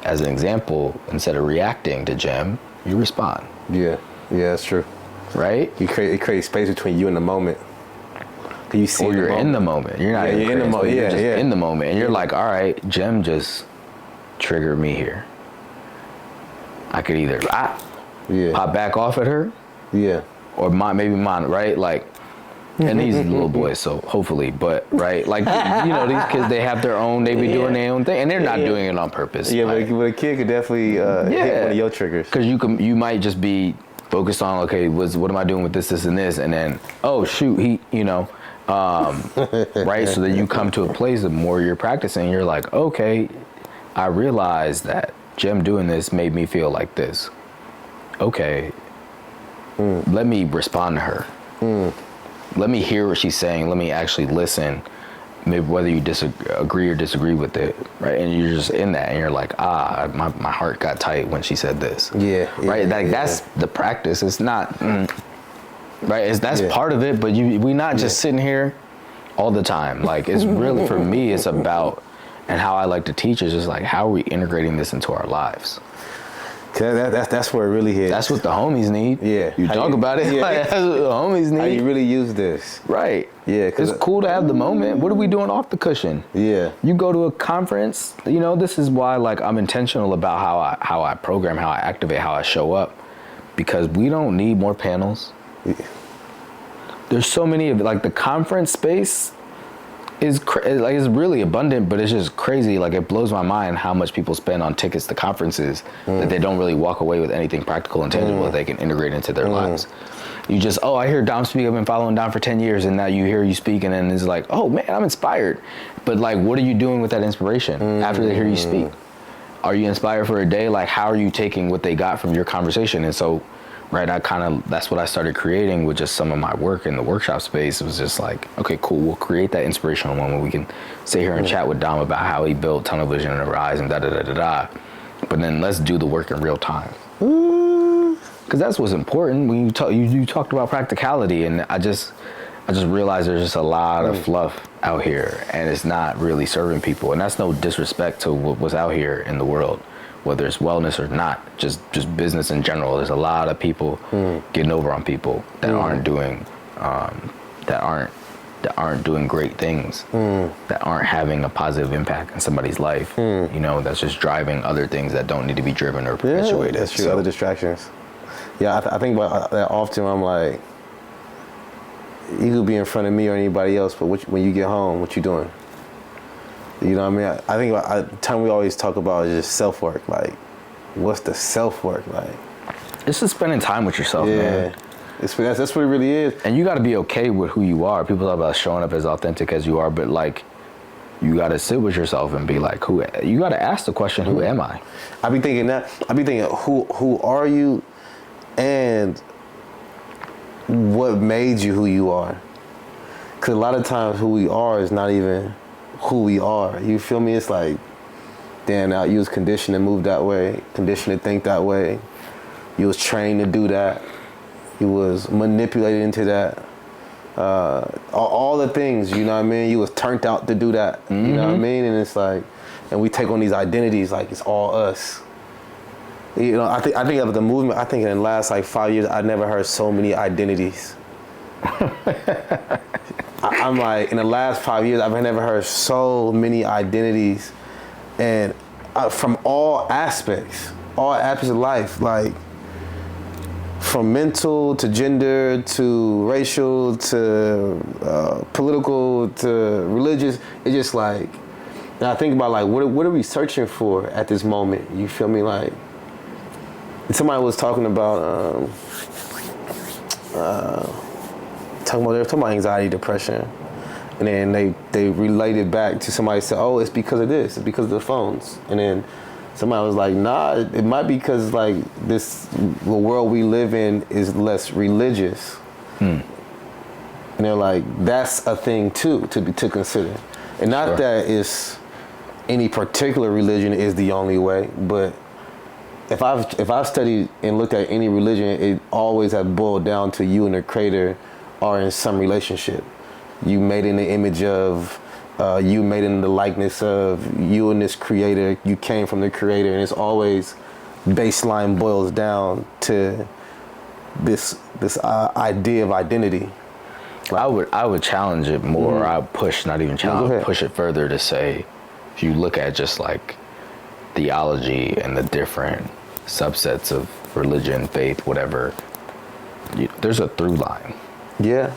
as an example, instead of reacting to Jim, you respond. Yeah, that's true. Right? It creates space between you and the moment. You see, or you're in the moment. You're not in the moment. You're just in the moment, and you're like, all right, Jim just triggered me here. I could either pop back off at her, or maybe mine, right? Like, And these little boys, so hopefully, but right, like these kids, they have their own, they be doing their own thing, and they're not doing it on purpose. Yeah, like, but a kid could definitely hit one of your triggers. Because you might just be focused on, okay, what am I doing with this, and this, and then, oh shoot, right? So that you come to a place the more you're practicing, you're like, okay, I realize that Jim doing this made me feel like this. Okay, let me respond to her. Let me hear what she's saying. Let me actually listen. Maybe whether you agree or disagree with it, right? And you're just in that, and you're like, my heart got tight when she said this. Yeah. Right. Like that's the practice. It's not. Right. That's part of it. But we not just sitting here all the time. Like it's really, for me, it's about, and how I like to teach is just like, how are we integrating this into our lives? That's where it really hits. That's what the homies need. Yeah. You talk about it. Yeah. Like, that's what the homies need. How you really use this. Right. Yeah. It's cool to have the moment. What are we doing off the cushion? Yeah. You go to a conference, this is why like I'm intentional about how I program, how I activate, how I show up, because we don't need more panels. Yeah. There's so many of like the conference space is really abundant, but it's just crazy. Like it blows my mind how much people spend on tickets to conferences that they don't really walk away with anything practical and tangible that they can integrate into their lives. You just, I hear Dom speak. I've been following Dom for 10 years, and now you hear you speak, and then it's like, oh man, I'm inspired. But like, what are you doing with that inspiration after they hear you speak? Are you inspired for a day? Like, how are you taking what they got from your conversation? And so, right, that's what I started creating with just some of my work in the workshop space. It was just like, okay, cool, we'll create that inspirational moment. We can sit here and chat with Dom about how he built tunnel vision and Arise and da-da-da-da-da. But then let's do the work in real time. Because that's what's important. When you talked about practicality, and I just realized there's just a lot of fluff out here, and it's not really serving people. And that's no disrespect to what's out here in the world, whether it's wellness or not, just business in general. There's a lot of people getting over on people that aren't doing that aren't doing great things, that aren't having a positive impact in somebody's life. That's just driving other things that don't need to be driven or perpetuated. Yeah, that's true. Other distractions. Yeah, I think about that often. I'm like, you could be in front of me or anybody else, but when you get home, what you doing? You know what I mean? I think the time we always talk about is just self-work. Like, what's the self-work like? It's just spending time with yourself, man. That's what it really is. And you got to be okay with who you are. People talk about showing up as authentic as you are, but like, you got to sit with yourself and be like, you got to ask the question, who am I? I be thinking that. I be thinking, who are you, and what made you who you are? Because a lot of times who we are is not even who we are. You feel me? It's like, damn, now you was conditioned to move that way, conditioned to think that way. You was trained to do that. You was manipulated into that. All the things, you know what I mean? You was turned out to do that. You know what I mean? And it's like, and we take on these identities like it's all us. I think of the movement. I think in the last like 5 years, I never heard so many identities. I'm like, in the last 5 years, I've never heard so many identities, and from all aspects of life, like from mental to gender to racial to political to religious. It's just like, and I think about like, what are we searching for at this moment? You feel me? Like, somebody was talking about they were talking about anxiety, depression, and then they related back to somebody said, oh, it's because of this, it's because of the phones. And then somebody was like, nah, it might be because like the world we live in is less religious. And they're like, that's a thing too to consider. And not that it's any particular religion is the only way, but if I've studied and looked at any religion, it always has boiled down to you and the creator are in some relationship. You made in the image of, you made in the likeness of, you and this creator, you came from the creator, and it's always baseline boils down to this idea of identity. I would challenge it more. I would push, not even challenge, I would push it further to say, if you look at just like theology and the different subsets of religion, faith, whatever, there's a through line. Yeah.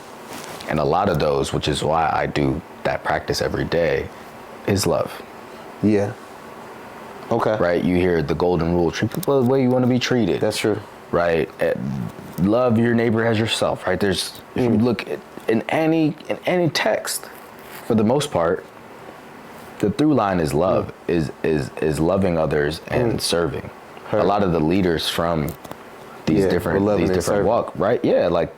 And a lot of those, which is why I do that practice every day, is love. Yeah. Okay. Right? You hear the golden rule, treat people the way you want to be treated. That's true. Right? Love your neighbor as yourself, right? If you look at, in any text, for the most part, the through line is love, is loving others and serving. A lot of the leaders from these different walk, right? Yeah, like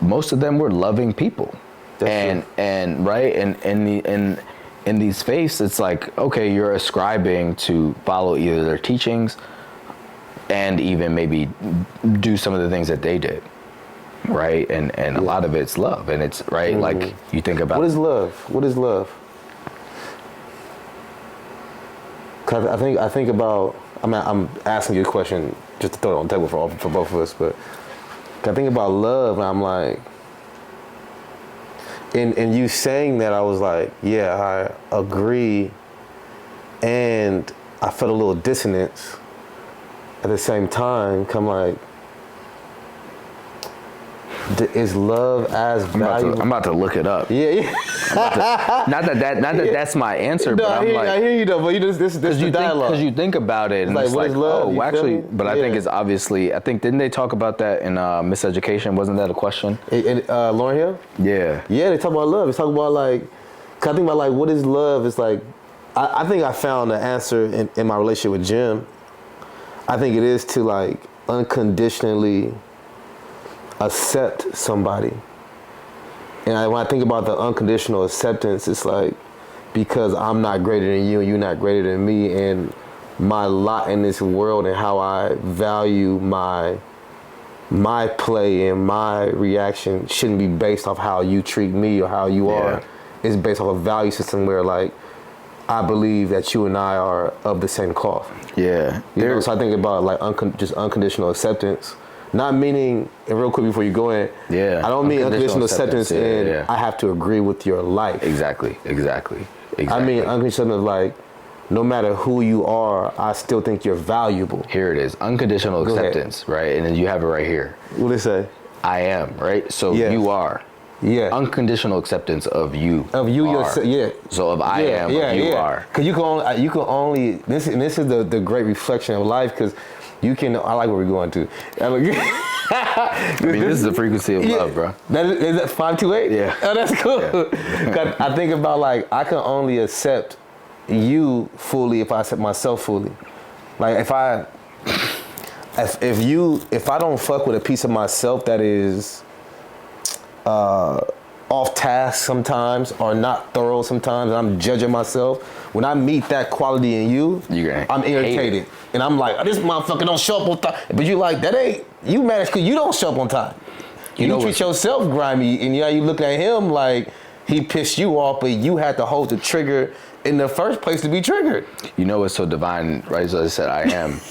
most of them were loving people. That's true. And right, and in these faiths, it's like, okay, you're ascribing to follow either their teachings and even maybe do some of the things that they did, right? And a lot of it's love, and it's right. Like you think about what is love? What is love? Cause I think about. I'm asking you a question just to throw it on the table for both of us, but I think about love, and I'm like, in you saying that, I was like, yeah, I agree, and I felt a little dissonance at the same time. I'm like, is love as valuable? I'm about to look it up. Yeah. Not that that's my answer, but I hear you though. But this is the dialogue. Because you think about it, and like, it's what like, is love? oh, actually, but I think it's obviously. I think didn't they talk about that in Miseducation? Wasn't that a question? Lauryn Hill? Yeah. Yeah, they talk about love. They talk about like, cause I think about like, what is love? It's like, I think I found the answer in my relationship with Jim. I think it is to like unconditionally accept somebody. And when I think about the unconditional acceptance, it's like, because I'm not greater than you and you're not greater than me, and my lot in this world and how I value my play and my reaction shouldn't be based off how you treat me or how you are. It's based off a value system where like, I believe that you and I are of the same cloth. Yeah. You know, so I think about like just unconditional acceptance. Not meaning, and real quick before you go in, I don't mean unconditional acceptance and I have to agree with your life. Exactly. I mean unconditional acceptance, like, no matter who you are, I still think you're valuable. Here it is, unconditional acceptance, right? And then you have it right here. What do they say? I am, right? So you are. Yeah. Unconditional acceptance of you. Of you yourself. Yeah. So of I am, of you are. Because you can only this is the great reflection of life, because you can. I like where we're going to. I mean, this is the frequency of love, bro. Is that 528? Yeah. Oh, that's cool. Yeah. I think about like, I can only accept you fully if I accept myself fully. Like if I don't fuck with a piece of myself that is off task sometimes or not thorough sometimes, and I'm judging myself, when I meet that quality in you, I'm irritated. And I'm like, this motherfucker don't show up on time. But you like, that ain't, you mad because you don't show up on time. You treat yourself grimy, and you look at him like he pissed you off, but you had to hold the trigger in the first place to be triggered. You know what's so divine, right? So I said, I am.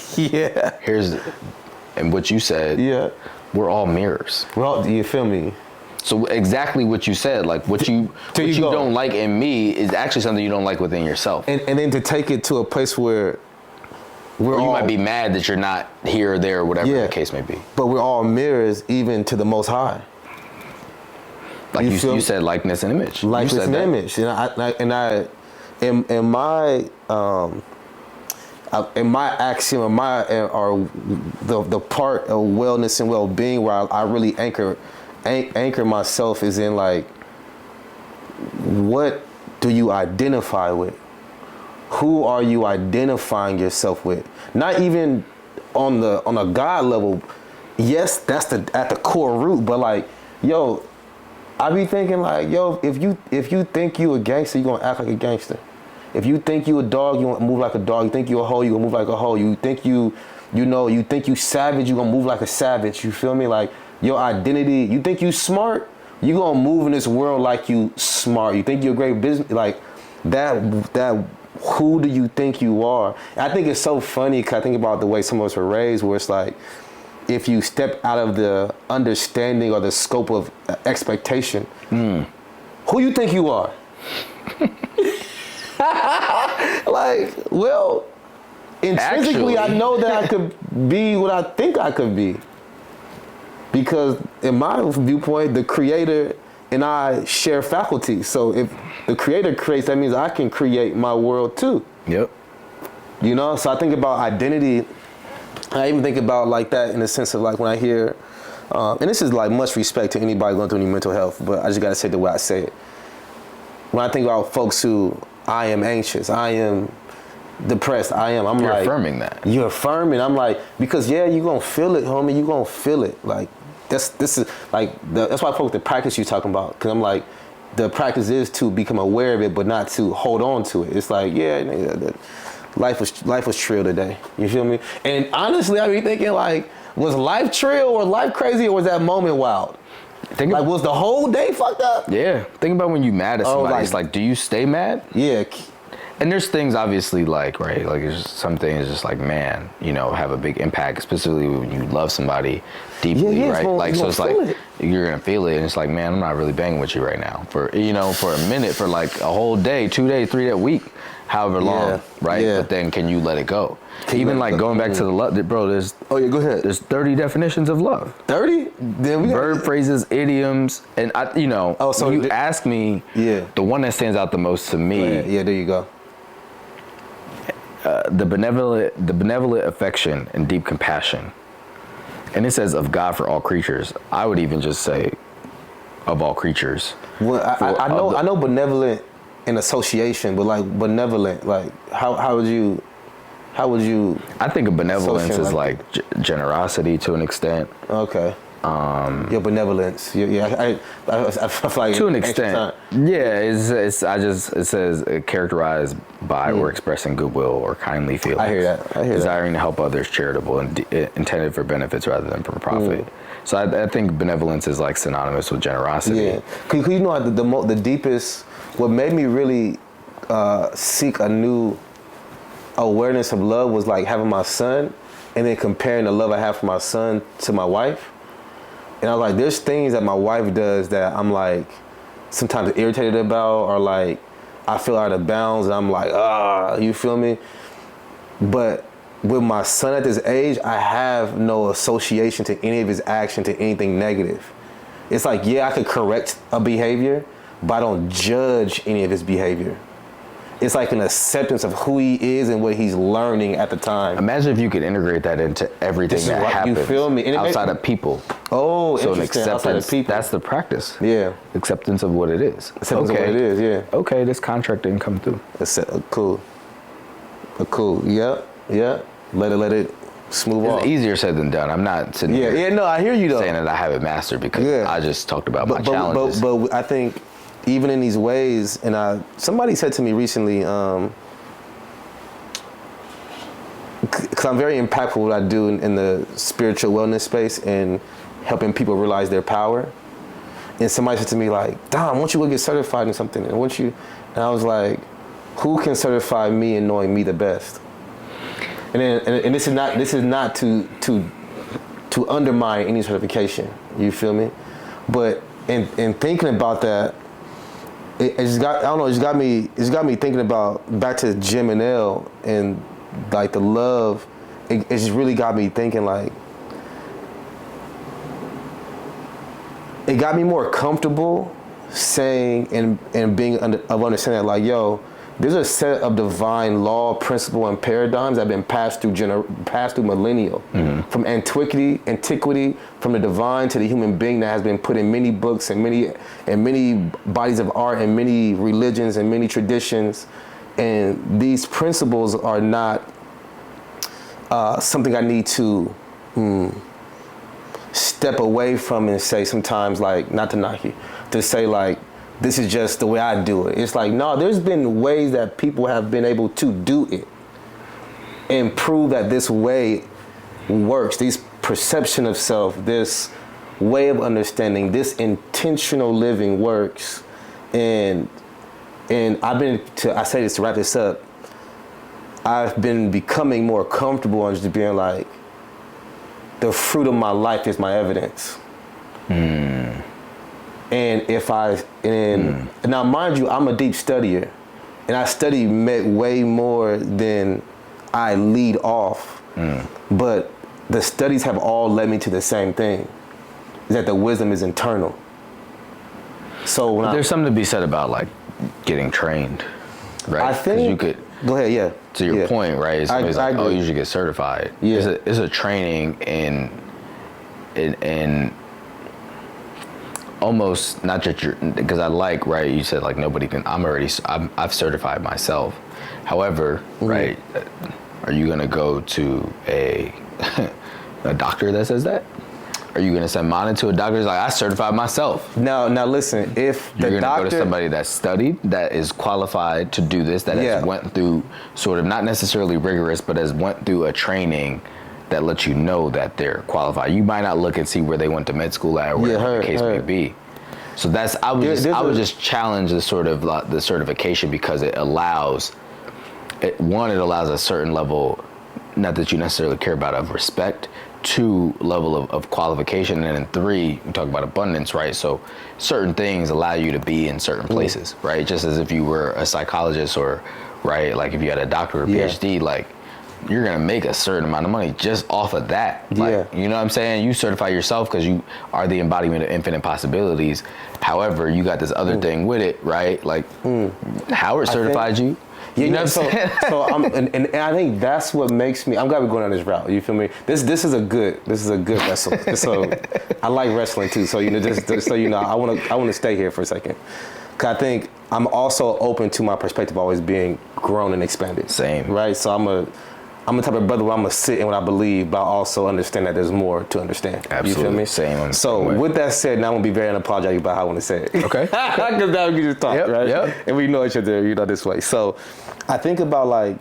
And what you said, we're all mirrors. Well, you feel me? So exactly what you said, like what you don't like in me is actually something you don't like within yourself. And then to take it to a place where you might be mad that you're not here or there or whatever the case may be. But we're all mirrors even to the Most High. Like you said, likeness and image. Likeness and image. In my axiom, or the part of wellness and well-being where I really anchor myself is in like, what do you identify with? Who are you identifying yourself with? Not even on a God level. Yes, that's at the core root, but like, yo, I be thinking like, yo, if you think you a gangster, you gonna act like a gangster. If you think you a dog, you gonna move like a dog. You think you a hoe, you gonna move like a hoe. You think you think you savage, you gonna move like a savage. You feel me? Like, your identity, you think you smart, you gonna move in this world like you smart. You think you're a great business, like that who do you think you are? And I think it's so funny because I think about the way some of us were raised, where it's like, if you step out of the understanding or the scope of expectation, who you think you are? Like, well, intrinsically, I know that I could be what I think I could be. Because in my viewpoint, the creator and I share faculties. So if the creator creates, that means I can create my world too. Yep. You know, so I think about identity. I even think about like that in the sense of like when I hear, and this is like much respect to anybody going through any mental health, but I just got to say the way I say it. When I think about folks who, I am anxious, I am depressed, I'm You're like. affirming that. You're affirming. I'm like, because yeah, you gonna feel it, homie. You gonna feel it. Like, that's why I fuck with the practice you talking about. Cause I'm like, the practice is to become aware of it, but not to hold on to it. It's like, yeah, nigga, life was trill today. You feel me? And honestly, I be thinking like, was life trill or life crazy, or was that moment wild? Was the whole day fucked up? Yeah. Think about when you mad at somebody. like- It's like, do you stay mad? Yeah. And there's things obviously like, right, like there's some things just like, man, you know, have a big impact, specifically when you love somebody deeply, Yeah, right? Like, so it's like, it. you're gonna feel it, and it's like, man, I'm not really banging with you right now for a minute, for like a whole day, 2 days, 3 day week, however long, right? Yeah. But then can you let it go? Can you Even let it like go? going back to the love, bro, Oh yeah, go ahead. there's 30 definitions of love. 30? Then we Verb phrases, idioms, and Oh, so when you ask me, Yeah. the one that stands out the most to me, Yeah, there you go. the benevolent affection and deep compassion. And it says of God for all creatures. I would even just say of all creatures. Well, I know benevolent in association, but like benevolent, like how would you? I think of benevolence Social, as like generosity to an extent. Okay. Your benevolence. I feel like To an extra extent. time. Yeah, it says characterized by or expressing goodwill or kindly feelings. I hear that. Desiring to help others, charitable and intended for benefits rather than for profit. So I think benevolence is like synonymous with generosity. Yeah, cause you know the deepest. What made me really seek a new awareness of love was like having my son, and then comparing the love I have for my son to my wife. And I was like, there's things that my wife does that I'm like sometimes irritated about, or like I feel out of bounds, and I'm like, you feel me? But with my son at this age, I have no association to any of his action to anything negative. It's like, yeah, I could correct a behavior, but I don't judge any of his behavior. It's like an acceptance of who he is and what he's learning at the time. Imagine if you could integrate that into everything that happens. You feel me? And outside of people. Oh, so an interesting. Outside acceptance, of people. that's the practice. Yeah. Acceptance of what it is. Acceptance of what it is, yeah. Okay, this contract didn't come through. Cool. Cool. Yep. Let it smooth off. It's easier said than done. I'm not sitting here No, I hear you though. saying that I have it mastered because I just talked about my challenges. But I think even in these ways, and somebody said to me recently, because I'm very impactful what I do in the spiritual wellness space and helping people realize their power. And somebody said to me like, Dom, why don't you go get certified in something? And I was like, who can certify me in knowing me the best? And this is not to undermine any certification. You feel me? But in thinking about that, it just got me thinking about back to Jim and Elle and like the love. It just really got me thinking like, it got me more comfortable saying and being of understanding that like, yo, there's a set of divine law, principle, and paradigms that have been passed through millennia, from antiquity, from the divine to the human being that has been put in many books and many bodies of art and many religions and many traditions, and these principles are not something I need to step away from and say sometimes like, not to knock you, to say like, this is just the way I do it. It's like, no, there's been ways that people have been able to do it and prove that this way works. This perception of self, this way of understanding, this intentional living works. And I say this to wrap this up, I've been becoming more comfortable on just being like, the fruit of my life is my evidence. And now mind you, I'm a deep studier, and I study way more than I lead off. But the studies have all led me to the same thing, is that the wisdom is internal. So when There's something to be said about like getting trained, right? I 'Cause think you could. go ahead, yeah. To your point, right? Somebody's like, oh, agree. you should get certified. Yeah. It's a training in almost not just your, because I like, right, you said like nobody can, I've certified myself. However, right, are you going to go to a doctor that says that? Are you going to send mine to a doctor that's like, I certified myself? Now listen, if You're the going to go doctor, to somebody that's studied, that is qualified to do this, that has went through sort of not necessarily rigorous, but has went through a training that lets you know that they're qualified. You might not look and see where they went to med school at or whatever the case may be. So that's, I would just challenge the sort of the certification, because it allows, it allows a certain level, not that you necessarily care about, of respect, 2, level of qualification, and then 3, we talk about abundance, right? So certain things allow you to be in certain places, right? Just as if you were a psychologist, or, right, like if you had a doctor or PhD, like you're gonna make a certain amount of money just off of that. Like, you know what I'm saying? You certify yourself because you are the embodiment of infinite possibilities. However, you got this other thing with it, right? Like Howard certified you. You know what I'm saying? So and I think that's what makes me. I'm glad we're going on this route. You feel me? This is a good wrestle. So I like wrestling too. So just so you know, I want to stay here for a second. 'Cause I think I'm also open to my perspective always being grown and expanded. Same. Right. So I'm the type of brother where I'm gonna sit in what I believe, but I also understand that there's more to understand. Absolutely. You feel me? Same. So with that said, now I'm gonna be very unapologetic about how I want to say it. Okay. Because now we can just talk, right? Yep. And we know each other, this way. So I think about like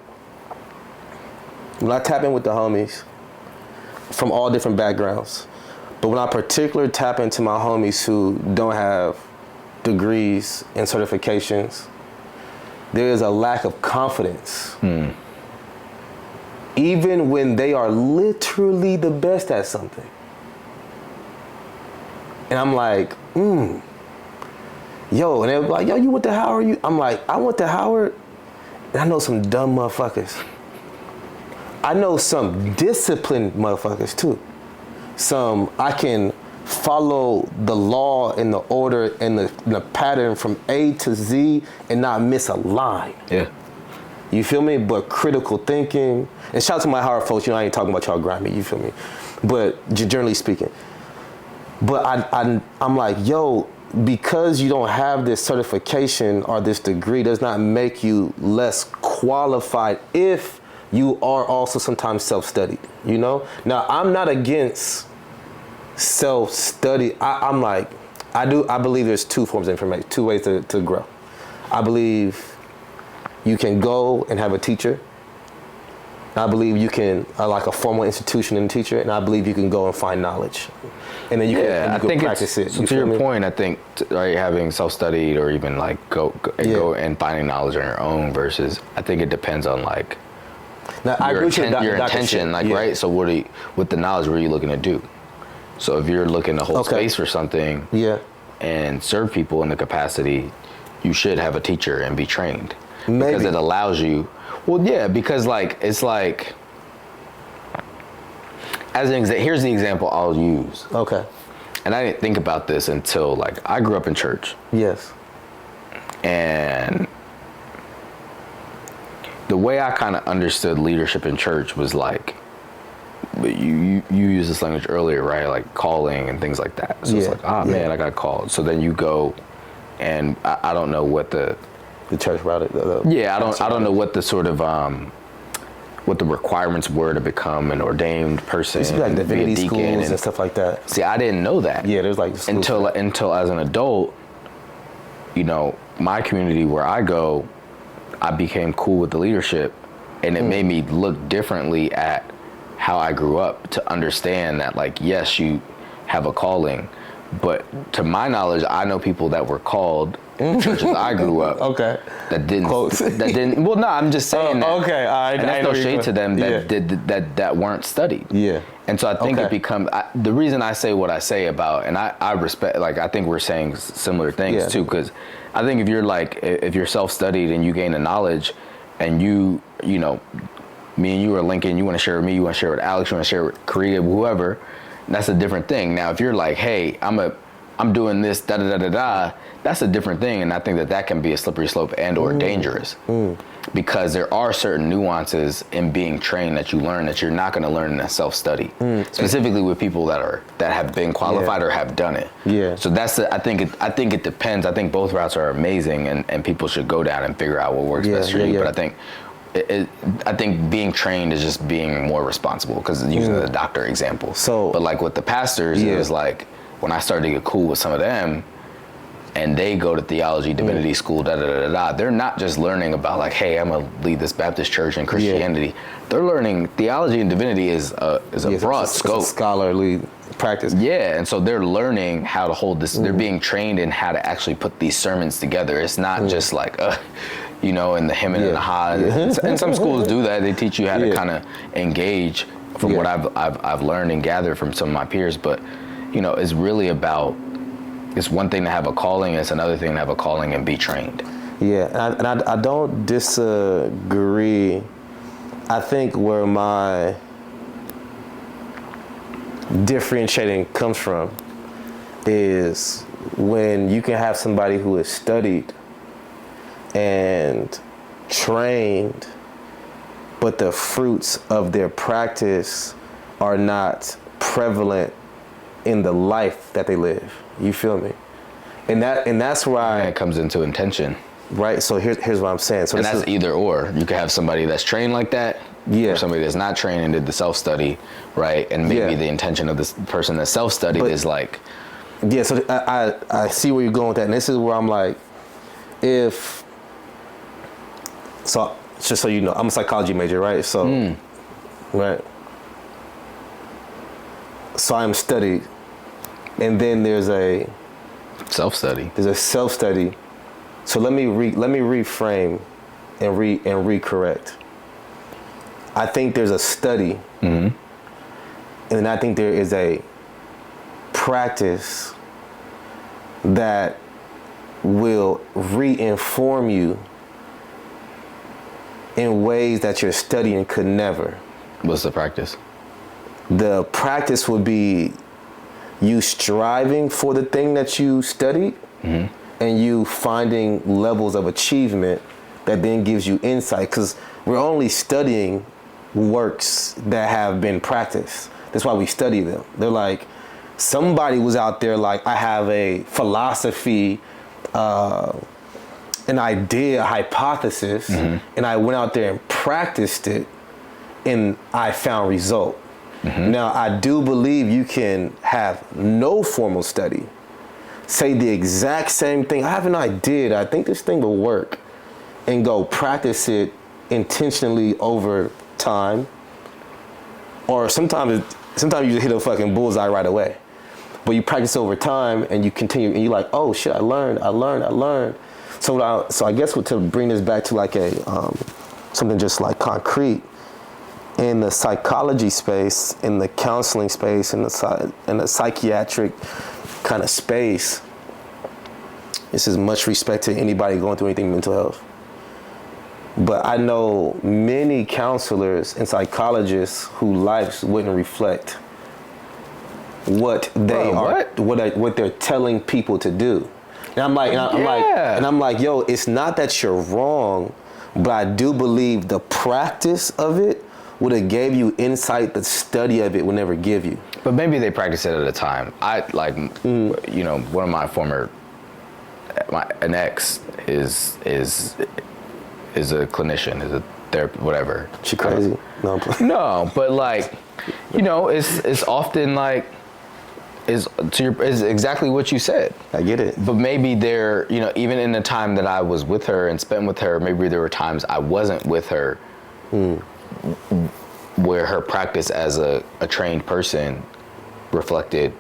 when I tap in with the homies from all different backgrounds, but when I particularly tap into my homies who don't have degrees and certifications, there is a lack of confidence. Even when they are literally the best at something. And I'm like, yo, and they're like, yo, you went to Howard? I'm like, I went to Howard, and I know some dumb motherfuckers. I know some disciplined motherfuckers too. I can follow the law and the order and the pattern from A to Z and not miss a line. Yeah. You feel me? But critical thinking, and shout out to my Howard folks, I ain't talking about y'all grimy, you feel me? But generally speaking. But I'm like, yo, because you don't have this certification or this degree does not make you less qualified if you are also sometimes self-studied, Now, I'm not against self-study. I'm like, I believe there's 2 forms of information, 2 ways to grow. I believe you can go and have a teacher. I believe you can, like a formal institution and teacher, and I believe you can go and find knowledge. And then you can practice it. So to your point, I think, right, having self-studied or even like go and finding knowledge on your own versus, I think it depends on like your intention, like, right? So with the knowledge, what are you looking to do? So if you're looking to hold space for something and serve people in the capacity, you should have a teacher and be trained. Maybe. Because it allows you, because like, it's like, as an example, here's the example I'll use. Okay. And I didn't think about this until like, I grew up in church. Yes. And the way I kind of understood leadership in church was like, you used this language earlier, right? Like calling and things like that. So it's like, man, I got called. So then you go, and I don't know what the church route. I don't know what the sort of what the requirements were to become an ordained person. It's like divinity schools and stuff like that. See, I didn't know that. Yeah, there's like until as an adult, my community where I go, I became cool with the leadership, and it made me look differently at how I grew up to understand that, like, yes, you have a calling, but to my knowledge, I know people that were called in churches I grew up. Okay. That didn't. Well, no, I'm just saying that. Okay. And there's no shade to them that weren't studied. Yeah. And so I think it becomes the reason I say what I say about, and I respect. Like, I think we're saying similar things too, because I think if you're self-studied and you gain the knowledge, and me and you are linking, you want to share with me, you want to share with Alex, you want to share with Karita, whoever, that's a different thing. Now, if you're like, hey, I'm a I'm doing this, da da da da da, that's a different thing. And I think that can be a slippery slope and or dangerous. Because there are certain nuances in being trained that you learn that you're not going to learn in a self-study, specifically with people that have been qualified or have done it. Yeah. So I think it depends. I think both routes are amazing, and people should go down and figure out what works best for you. But I think being trained is just being more responsible, because using the doctor example. But like with the pastors, it was like when I started to get cool with some of them, and they go to theology, divinity school, da da da da. They're not just learning about like, hey, I'm gonna lead this Baptist church in Christianity. Yeah. They're learning theology and divinity is a broad scope, it's a scholarly practice. Yeah, and so they're learning how to hold this. They're being trained in how to actually put these sermons together. It's not just like, in the hymn and the ha. And some schools do that. They teach you how to kind of engage. From what I've learned and gathered from some of my peers, but it's really about. It's one thing to have a calling, it's another thing to have a calling and be trained. Yeah, and I don't disagree. I think where my differentiating comes from is when you can have somebody who is studied and trained, but the fruits of their practice are not prevalent in the life that they live. You feel me? And that's why it comes into intention. Right. So here's what I'm saying. So and that's either or. You could have somebody that's trained like that, or somebody that's not trained and did the self-study, right? And maybe the intention of this person that self-studied is like. Yeah. So I see where you're going with that, and this is where I'm like, so just so you know, I'm a psychology major, right? So, right. So I'm studied. And then there's a self-study. There's a self-study. So let me reframe and recorrect. I think there's a study, and then I think there is a practice that will re-inform you in ways that your studying could never. What's the practice? The practice would be you striving for the thing that you studied, and you finding levels of achievement that then gives you insight, because we're only studying works that have been practiced. That's why we study them. They're like, somebody was out there like, I have a philosophy, an idea, a hypothesis, and I went out there and practiced it, and I found result. Now, I do believe you can have no formal study, say the exact same thing. I have an idea. I think this thing will work, and go practice it intentionally over time. Or sometimes you just hit a fucking bullseye right away. But you practice over time, and you continue, and you're like, oh shit, I learned. So I guess to bring this back to like a something just like concrete. In the psychology space, in the counseling space, in the psychiatric kind of space, this is much respect to anybody going through anything mental health. But I know many counselors and psychologists whose lives wouldn't reflect what they're telling people to do. And I'm like, yo, it's not that you're wrong, but I do believe the practice of it would have gave you insight the study of it would never give you. But maybe they practice it at a time. One of my an ex is a clinician, is a therapist, whatever. She crazy? No, but like, it's often like, is exactly what you said. I get it. But maybe there, even in the time that I was with her and spent with her, maybe there were times I wasn't with her, where her practice as a trained person reflected,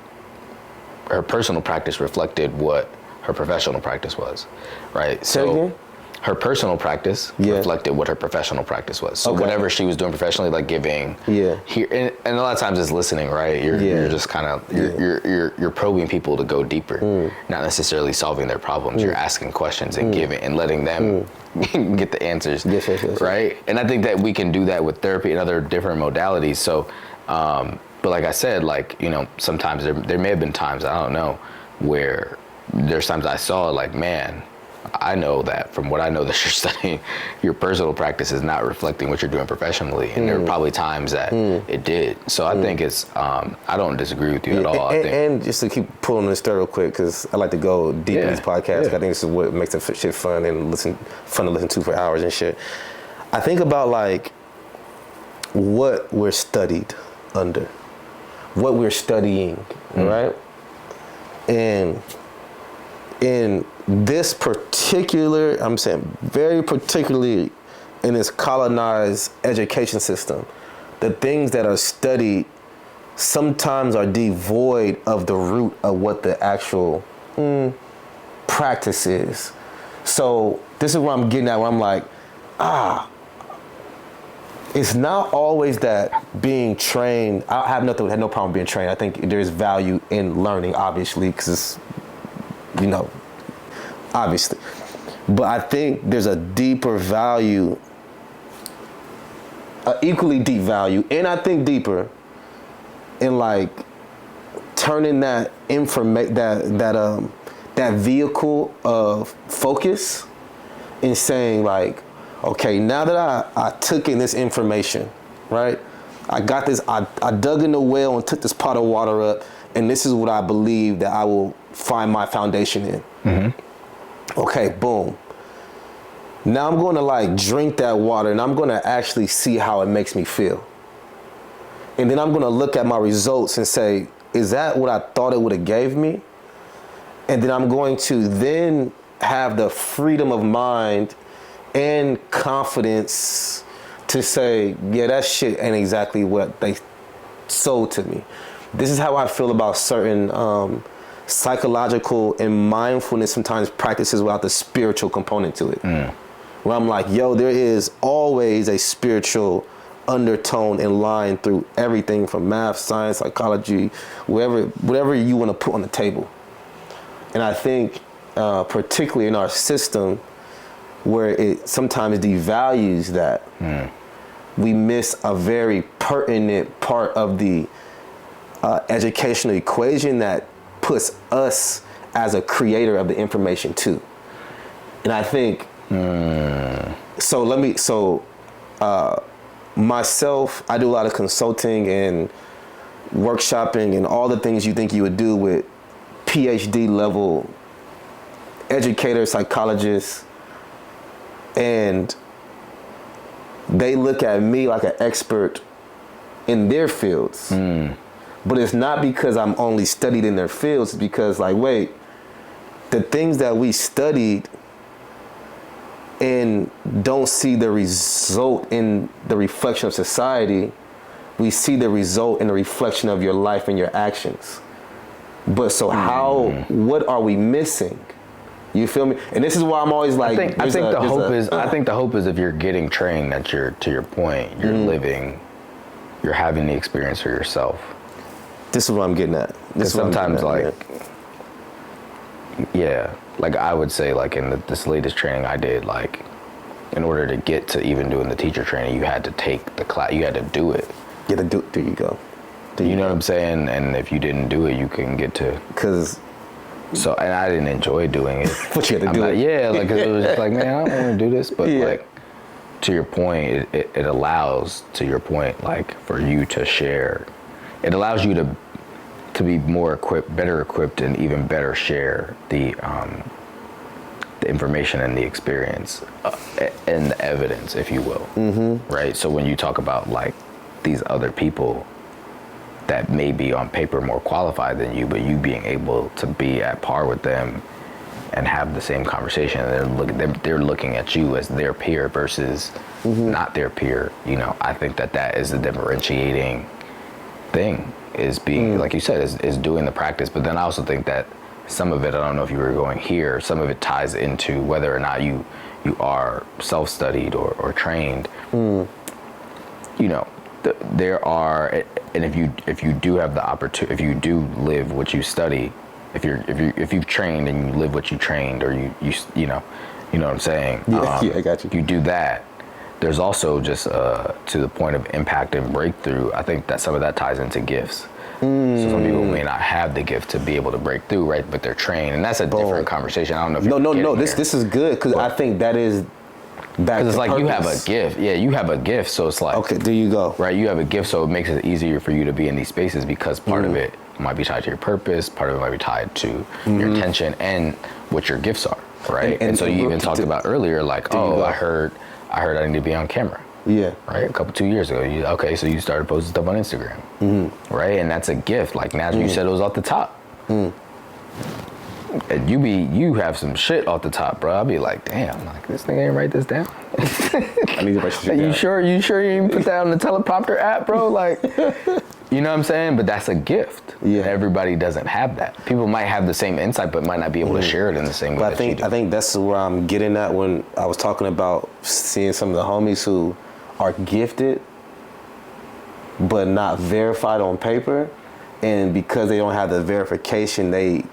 her personal practice reflected what her professional practice was, right? So her personal practice reflected what her professional practice was. So whatever she was doing professionally, like giving, here, and a lot of times it's listening, right? You're just kind of you're probing people to go deeper, not necessarily solving their problems. You're asking questions and giving and letting them get the answers, yes. right? And I think that we can do that with therapy and other different modalities. So, but like I said, like sometimes there may have been times, I don't know, where there's times I saw like, man, I know that from what I know that you're studying, your personal practice is not reflecting what you're doing professionally. And there were probably times that it did. So I think it's, I don't disagree with you at all. And just to keep pulling this through real quick, because I like to go deep in these podcasts. I think this is what makes the shit fun and fun to listen to for hours and shit. I think about like what we're studied under, what we're studying, right? And in this particular, I'm saying very particularly in this colonized education system, the things that are studied sometimes are devoid of the root of what the actual practice is. So this is where I'm getting at, where I'm like, it's not always that being trained. I have no problem being trained. I think there's value in learning, obviously, because it's, obviously. But I think there's a deeper value, equally deep value, and I think deeper in like turning that that vehicle of focus and saying like, okay, now that I took in this information, right? I got this, I dug in the well and took this pot of water up, and this is what I believe that I will find my foundation in. Okay, boom. Now I'm going to like drink that water and I'm going to actually see how it makes me feel. And then I'm going to look at my results and say, is that what I thought it would have gave me? And then I'm going to then have the freedom of mind and confidence to say, yeah, that shit ain't exactly what they sold to me. This is how I feel about certain psychological and mindfulness sometimes practices without the spiritual component to it. Where I'm like, yo, there is always a spiritual undertone and line through everything from math, science, psychology, whatever you want to put on the table. And I think particularly in our system where it sometimes devalues that, we miss a very pertinent part of the educational equation that puts us as a creator of the information too. And I think, myself, I do a lot of consulting and workshopping and all the things you think you would do with PhD level educators, psychologists, and they look at me like an expert in their fields. But it's not because I'm only studied in their fields, it's because like, wait, the things that we studied and don't see the result in the reflection of society, we see the result in the reflection of your life and your actions. But so what are we missing? You feel me? And this is why I'm always like, I think the hope is if you're getting trained, that you're, to your point, you're living, you're having the experience for yourself. This is what I'm getting at. Sometimes like I would say like in this latest training I did, like in order to get to even doing the teacher training, you had to take the class, you had to do it. You had to do it, there you go. You know what I'm saying? And if you didn't do it, you couldn't get to. So, and I didn't enjoy doing it. But you had to do it. Yeah, like it was just like, man, I don't want to do this. But like, to your point, it allows, to your point, like for you to share. It allows you to be more equipped, better equipped, and even better share the information and the experience and the evidence, if you will. Right? So when you talk about like these other people that may be on paper more qualified than you, but you being able to be at par with them and have the same conversation, and they're looking at you as their peer versus not their peer. You know, I think that is the differentiating thing, is being, like you said, is doing the practice. But then I also think that some of it, I don't know if you were going here, some of it ties into whether or not you are self-studied or trained. You know, there are, and if you do have the opportunity, if you do live what you study, if you've trained and you live what you trained, or you know what I'm saying? I got you. You do that. There's also just to the point of impact and breakthrough. I think that some of that ties into gifts. So some people may not have the gift to be able to break through, right? But they're trained, and that's a different conversation. I don't know if No. This is good because I think that is because it's like purpose. you have a gift. Yeah, you have a gift, so it's like okay, there you go. Right, you have a gift, so it makes it easier for you to be in these spaces because part of it might be tied to your purpose, part of it might be tied to your intention and what your gifts are, right? And so you even talked about earlier, like, I heard I need to be on camera. Yeah. Right, 2 years ago. So you started posting stuff on Instagram, right? And that's a gift. Like now, you said it was off the top. And you have some shit off the top, bro. I'll be like, damn, like this nigga ain't write this down. I need to write this shit down. You sure you didn't put that on the teleprompter app, bro? Like, you know what I'm saying? But that's a gift. Yeah. Everybody doesn't have that. People might have the same insight, but might not be able to share it in the same way. But I think that's where I'm getting at when I was talking about seeing some of the homies who are gifted, but not verified on paper, and because they don't have the verification, they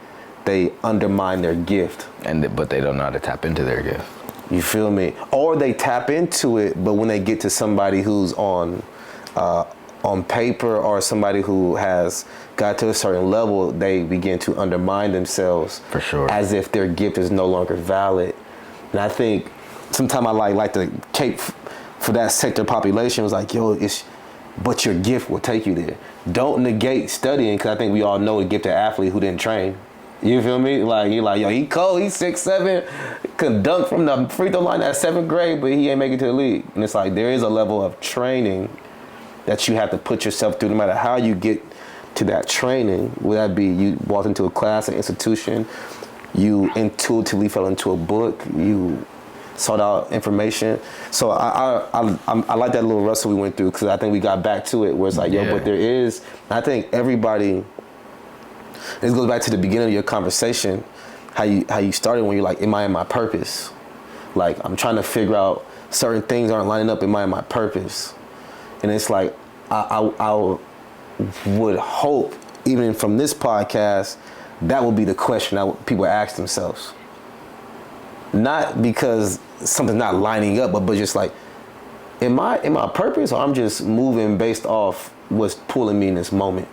undermine their gift. But they don't know how to tap into their gift. You feel me? Or they tap into it, but when they get to somebody who's on paper or somebody who has got to a certain level, they begin to undermine themselves. For sure. As if their gift is no longer valid. And I think sometimes I like to cape for that sector population. It was like, but your gift will take you there. Don't negate studying, because I think we all know a gifted athlete who didn't train. You feel me? Like, you're like, he cold, he's 6'7", could dunk from the free throw line at 7th grade, but he ain't make it to the league. And it's like, there is a level of training that you have to put yourself through, no matter how you get to that training. Would that be you walked into a class, an institution, you intuitively fell into a book, you sought out information. So I like that little wrestle we went through, because I think we got back to it where it's like, but there is, I think everybody, this goes back to the beginning of your conversation, how you started when you're like, am I in my purpose? Like, I'm trying to figure out certain things aren't lining up, am I in my purpose? And it's like, I would hope, even from this podcast, that will be the question that people ask themselves. Not because something's not lining up, but just like, am I in my purpose, or I'm just moving based off what's pulling me in this moment?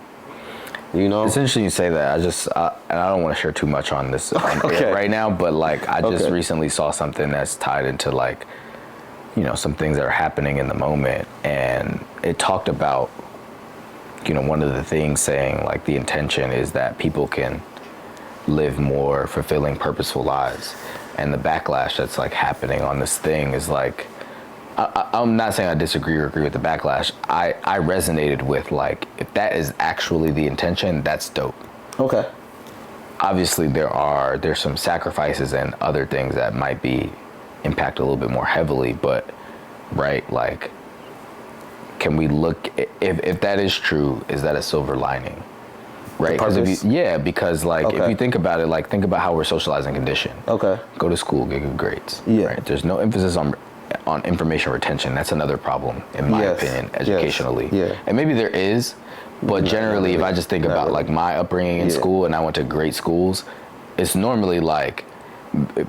You know? It's interesting you say that. And I don't want to share too much on this right now, but like I just recently saw something that's tied into like, some things that are happening in the moment, and it talked about, one of the things saying like the intention is that people can live more fulfilling, purposeful lives, and the backlash that's like happening on this thing is like, I'm not saying I disagree or agree with the backlash. I resonated with like, if that is actually the intention, that's dope. Okay. Obviously there's some sacrifices and other things that might be impact a little bit more heavily, but right, like, can we look, if that is true, is that a silver lining? Right? Because if you think about it, like think about how we're socialized and conditioned. Okay. Go to school, get good grades. Yeah. Right? There's no emphasis on information retention. That's another problem, in my opinion, educationally. Yeah. And maybe there is, but generally, if I just think about like my upbringing in school, and I went to great schools, it's normally like,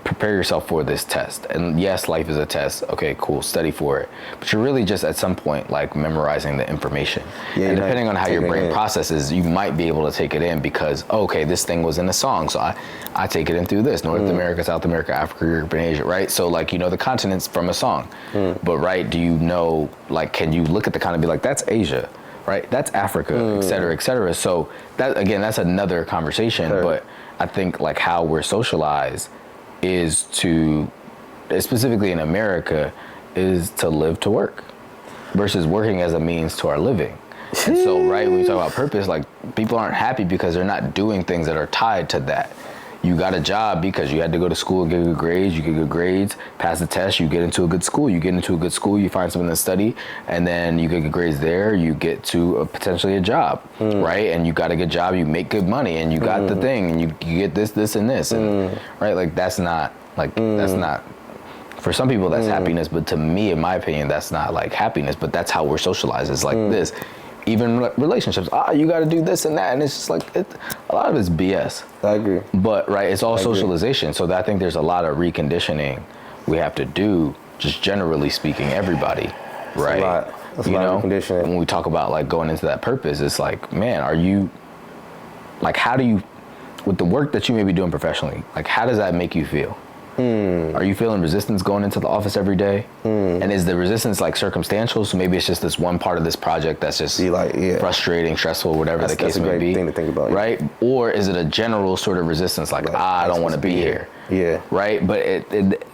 prepare yourself for this test. And yes, life is a test. Okay, cool, study for it. But you're really just at some point like memorizing the information. Yeah, and depending on how your brain processes, you might be able to take it in because, okay, this thing was in a song, so I take it in through this. North America, South America, Africa, Europe, and Asia, right? So like, the continents from a song. But right, do you know, like, can you look at the continent and be like, that's Asia, right? That's Africa, et cetera, et cetera. So that, again, that's another conversation. But I think like how we're socialized is to, specifically in America, is to live to work versus working as a means to our living. And so, right, when we talk about purpose, like people aren't happy because they're not doing things that are tied to that. You got a job because you had to go to school and get good grades. You get good grades, pass the test, you get into a good school. You get into a good school, you find something to study, and then you get good grades there, you get to potentially a job, right? And you got a good job, you make good money, and you got the thing, and you get this, and this. And, right, like that's not, for some people that's happiness, but to me, in my opinion, that's not like happiness, but that's how we're socialized. It's like this. Even relationships, you got to do this and that, and it's just like a lot of it's BS. I agree. But right, it's all socialization. So I think there's a lot of reconditioning we have to do, just generally speaking, everybody, right? That's a lot of reconditioning. When we talk about like going into that purpose, it's like, man, are you like, how do you, with the work that you may be doing professionally, like, how does that make you feel? Are you feeling resistance going into the office every day? And is the resistance like circumstantial? So maybe it's just this one part of this project that's just frustrating, stressful, whatever the case may be. That's a great thing to think about. Right? Or is it a general sort of resistance, like, I don't want to be here. Yeah. Right? But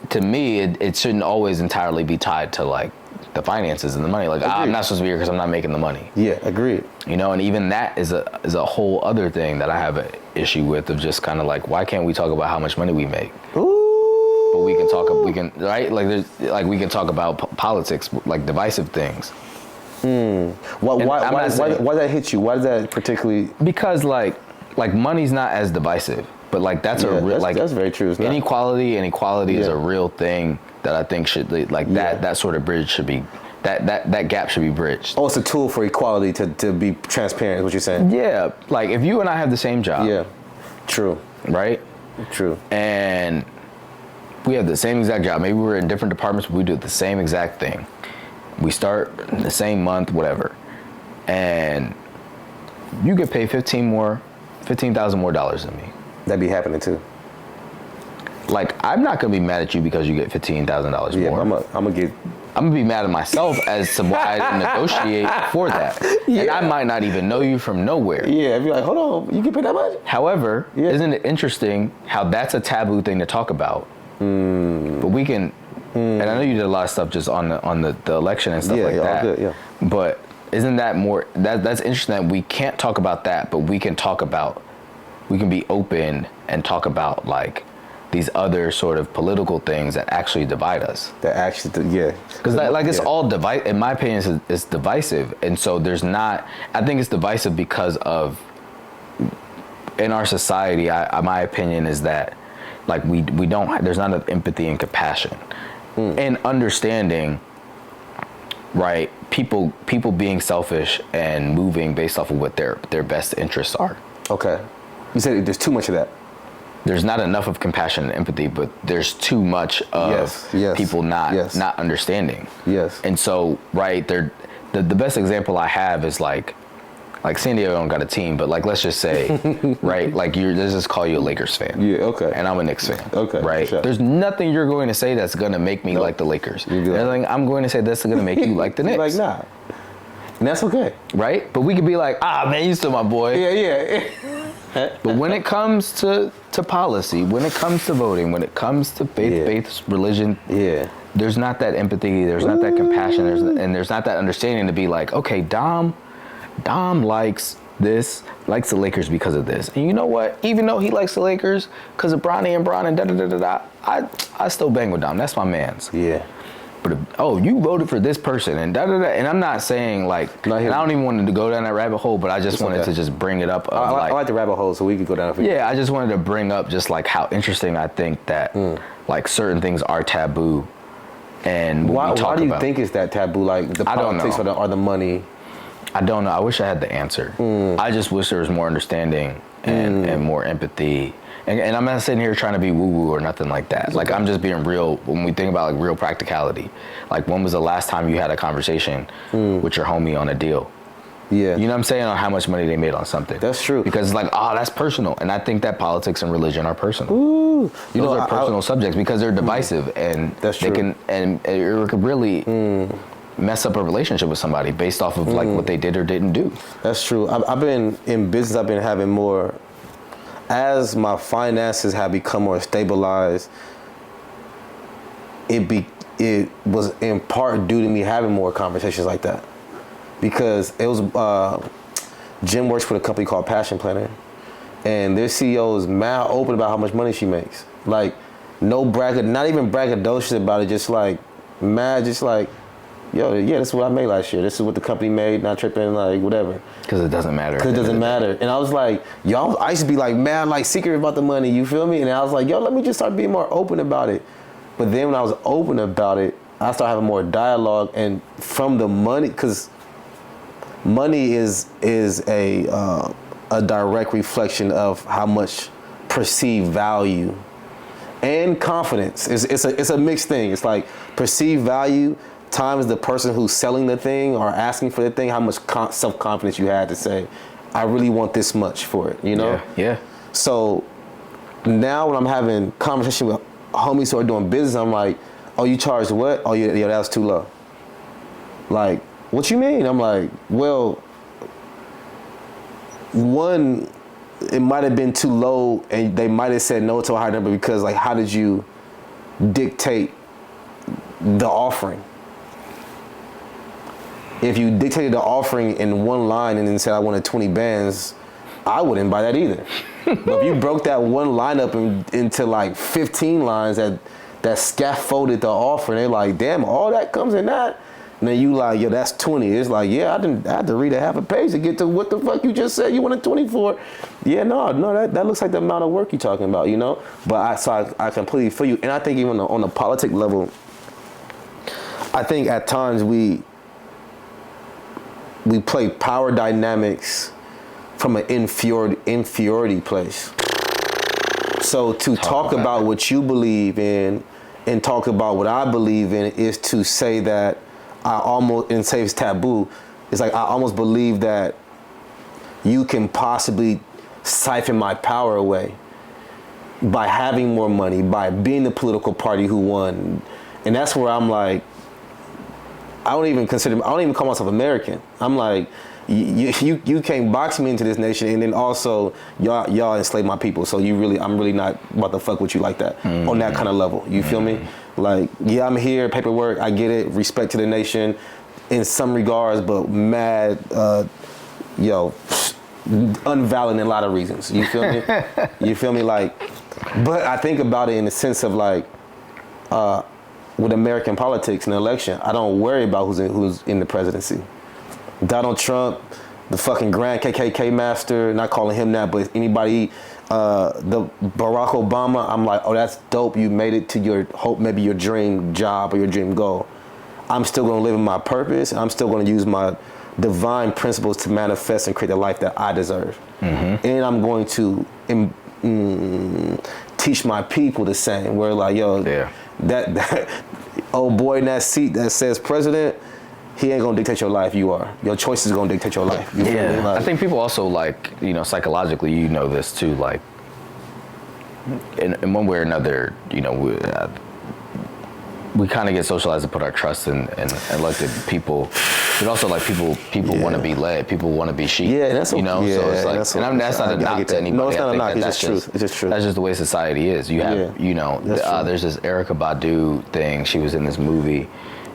to me, it shouldn't always entirely be tied to like the finances and the money. Like, I'm not supposed to be here because I'm not making the money. Yeah, agreed. You know, and even that is a whole other thing that I have an issue with, of just kind of like, why can't we talk about how much money we make? Ooh. But we can, right? Like, we can talk about politics, like divisive things. Why does that hit you? Why does that particularly? Because like money's not as divisive, but like that's very true. Inequality is a real thing that I think should that sort of bridge should be, that gap should be bridged. Oh, it's a tool for equality to be transparent, is what you're saying? Yeah, like if you and I have the same job. Yeah, true. Right? True. And we have the same exact job. Maybe we're in different departments, but we do the same exact thing. We start in the same month, whatever. And you get paid $15,000 more than me. That be happening too. Like, I'm not gonna be mad at you because you get $15,000 more. Yeah, I'm gonna be mad at myself as to why I negotiate for that. Yeah. And I might not even know you from nowhere. Yeah, I'd be like, hold on, you get paid that much? However, isn't it interesting how that's a taboo thing to talk about? But we can, and I know you did a lot of stuff just on the election and stuff like that. Good, yeah. But isn't that more, that's interesting that we can't talk about that, but we can be open and talk about like these other sort of political things that actually divide us. Because it's all divide. In my opinion, it's divisive, and so I think it's divisive because of, in our society, my opinion is that like there's not enough empathy and compassion and understanding, right? People being selfish and moving based off of what their best interests are. Okay. You said there's too much of that. There's not enough of compassion and empathy, but there's too much of people not understanding. Yes. And so, right, the best example I have is like San Diego don't got a team, but like, let's just say, right, like let's just call you a Lakers fan. Yeah, okay. And I'm a Knicks fan. Okay. Right? Sure. There's nothing you're going to say that's going to make me like the Lakers. Nothing I'm going to say that's going to make you like the Knicks. Like, nah. And that's okay. Right? But we could be like, man, you still my boy. Yeah. But when it comes to policy, when it comes to voting, when it comes to faith, religion, there's not that empathy, there's not that compassion, there's not that understanding to be like, okay, Dom likes this, likes the Lakers because of this. And you know what? Even though he likes the Lakers because of Bronny and Bron and da-da-da-da-da, I still bang with Dom. That's my mans. Yeah. But you voted for this person and da-da-da. And I'm not saying like, and I don't even want to go down that rabbit hole, but I just wanted to just bring it up. I like the rabbit hole, so we could go down. Yeah, I just wanted to bring up just like how interesting I think that like certain things are taboo. And why do you think it's that taboo? Like the politics or the money? I don't know. I wish I had the answer. I just wish there was more understanding and more empathy. And I'm not sitting here trying to be woo-woo or nothing like that. Like, I'm just being real when we think about, like, real practicality. Like, when was the last time you had a conversation with your homie on a deal? Yeah. You know what I'm saying? On how much money they made on something. That's true. Because it's like, that's personal. And I think that politics and religion are personal. Ooh. Those are personal subjects because they're divisive. And that's true. They can, and it could really mess up a relationship with somebody based off of, like, what they did or didn't do. That's true. I've been in business, I've been having more... As my finances have become more stabilized, it was in part due to me having more conversations like that. Because it was, Jim works for a company called Passion Planner, and their CEO is mad open about how much money she makes. Like, no not even braggadocious about it, just like, mad, just like, yo, yeah, this is what I made last year. This is what the company made, not tripping, like, whatever. Because it doesn't matter. Because it doesn't matter. And I was like, yo, I used to be like mad, like secret about the money, you feel me? And I was like, yo, let me just start being more open about it. But then when I was open about it, I started having more dialogue, and from the money, because money is a direct reflection of how much perceived value and confidence. It's a mixed thing. It's like perceived value times the person who's selling the thing or asking for the thing, how much self-confidence you had to say, I really want this much for it, you know? Yeah. So now when I'm having conversation with homies who are doing business, I'm like, oh, you charge what? Oh, yeah, that's too low. Like, what you mean? I'm like, well, one, it might have been too low and they might have said no to a higher number because, like, how did you dictate the offering? If you dictated the offering in one line and then said I wanted 20 bands, I wouldn't buy that either. But if you broke that one line up into like 15 lines that scaffolded the offer, they're like, damn, all that comes in that. And then you like, yo, that's 20. It's like, yeah, I had to read a half a page to get to what the fuck you just said you wanted 20 for. Yeah, no, that looks like the amount of work you're talking about, you know? But I completely feel you. And I think even on the politic level, I think at times we play power dynamics from an inferiority place. So to talk about what you believe in and talk about what I believe in is to say that I almost, and say it's taboo, it's like I almost believe that you can possibly siphon my power away by having more money, by being the political party who won. And that's where I'm like, I don't even call myself American. I'm like, you can't box me into this nation, and then also y'all enslave my people. So I'm really not about to fuck with you like that on that kind of level. You feel me? Like, yeah, I'm here, paperwork, I get it, respect to the nation in some regards, but mad, unvalid in a lot of reasons. You feel me? You feel me? Like, but I think about it in the sense of like, with American politics and election, I don't worry about who's in the presidency. Donald Trump, the fucking grand KKK master, not calling him that, but anybody, the Barack Obama, I'm like, oh, that's dope. You made it to your hope, maybe your dream job or your dream goal. I'm still going to live in my purpose. And I'm still going to use my divine principles to manifest and create the life that I deserve. Mm-hmm. And I'm going to teach my people the same. Where like, yo, that old boy in that seat that says president, he ain't gonna dictate your life. You are. Your choices gonna dictate your life. You feel me? Like, I think people also like, psychologically, this too. Like, in one way or another, we kind of get socialized to put our trust in elected people, but also like people want to be led. People want to be sheep. Yeah, that's so it's like, that's not a knock to anybody. No, it's not a knock. It's just truth. It's just truth. That's just the way society is. You have, there's this Erykah Badu thing. She was in this movie.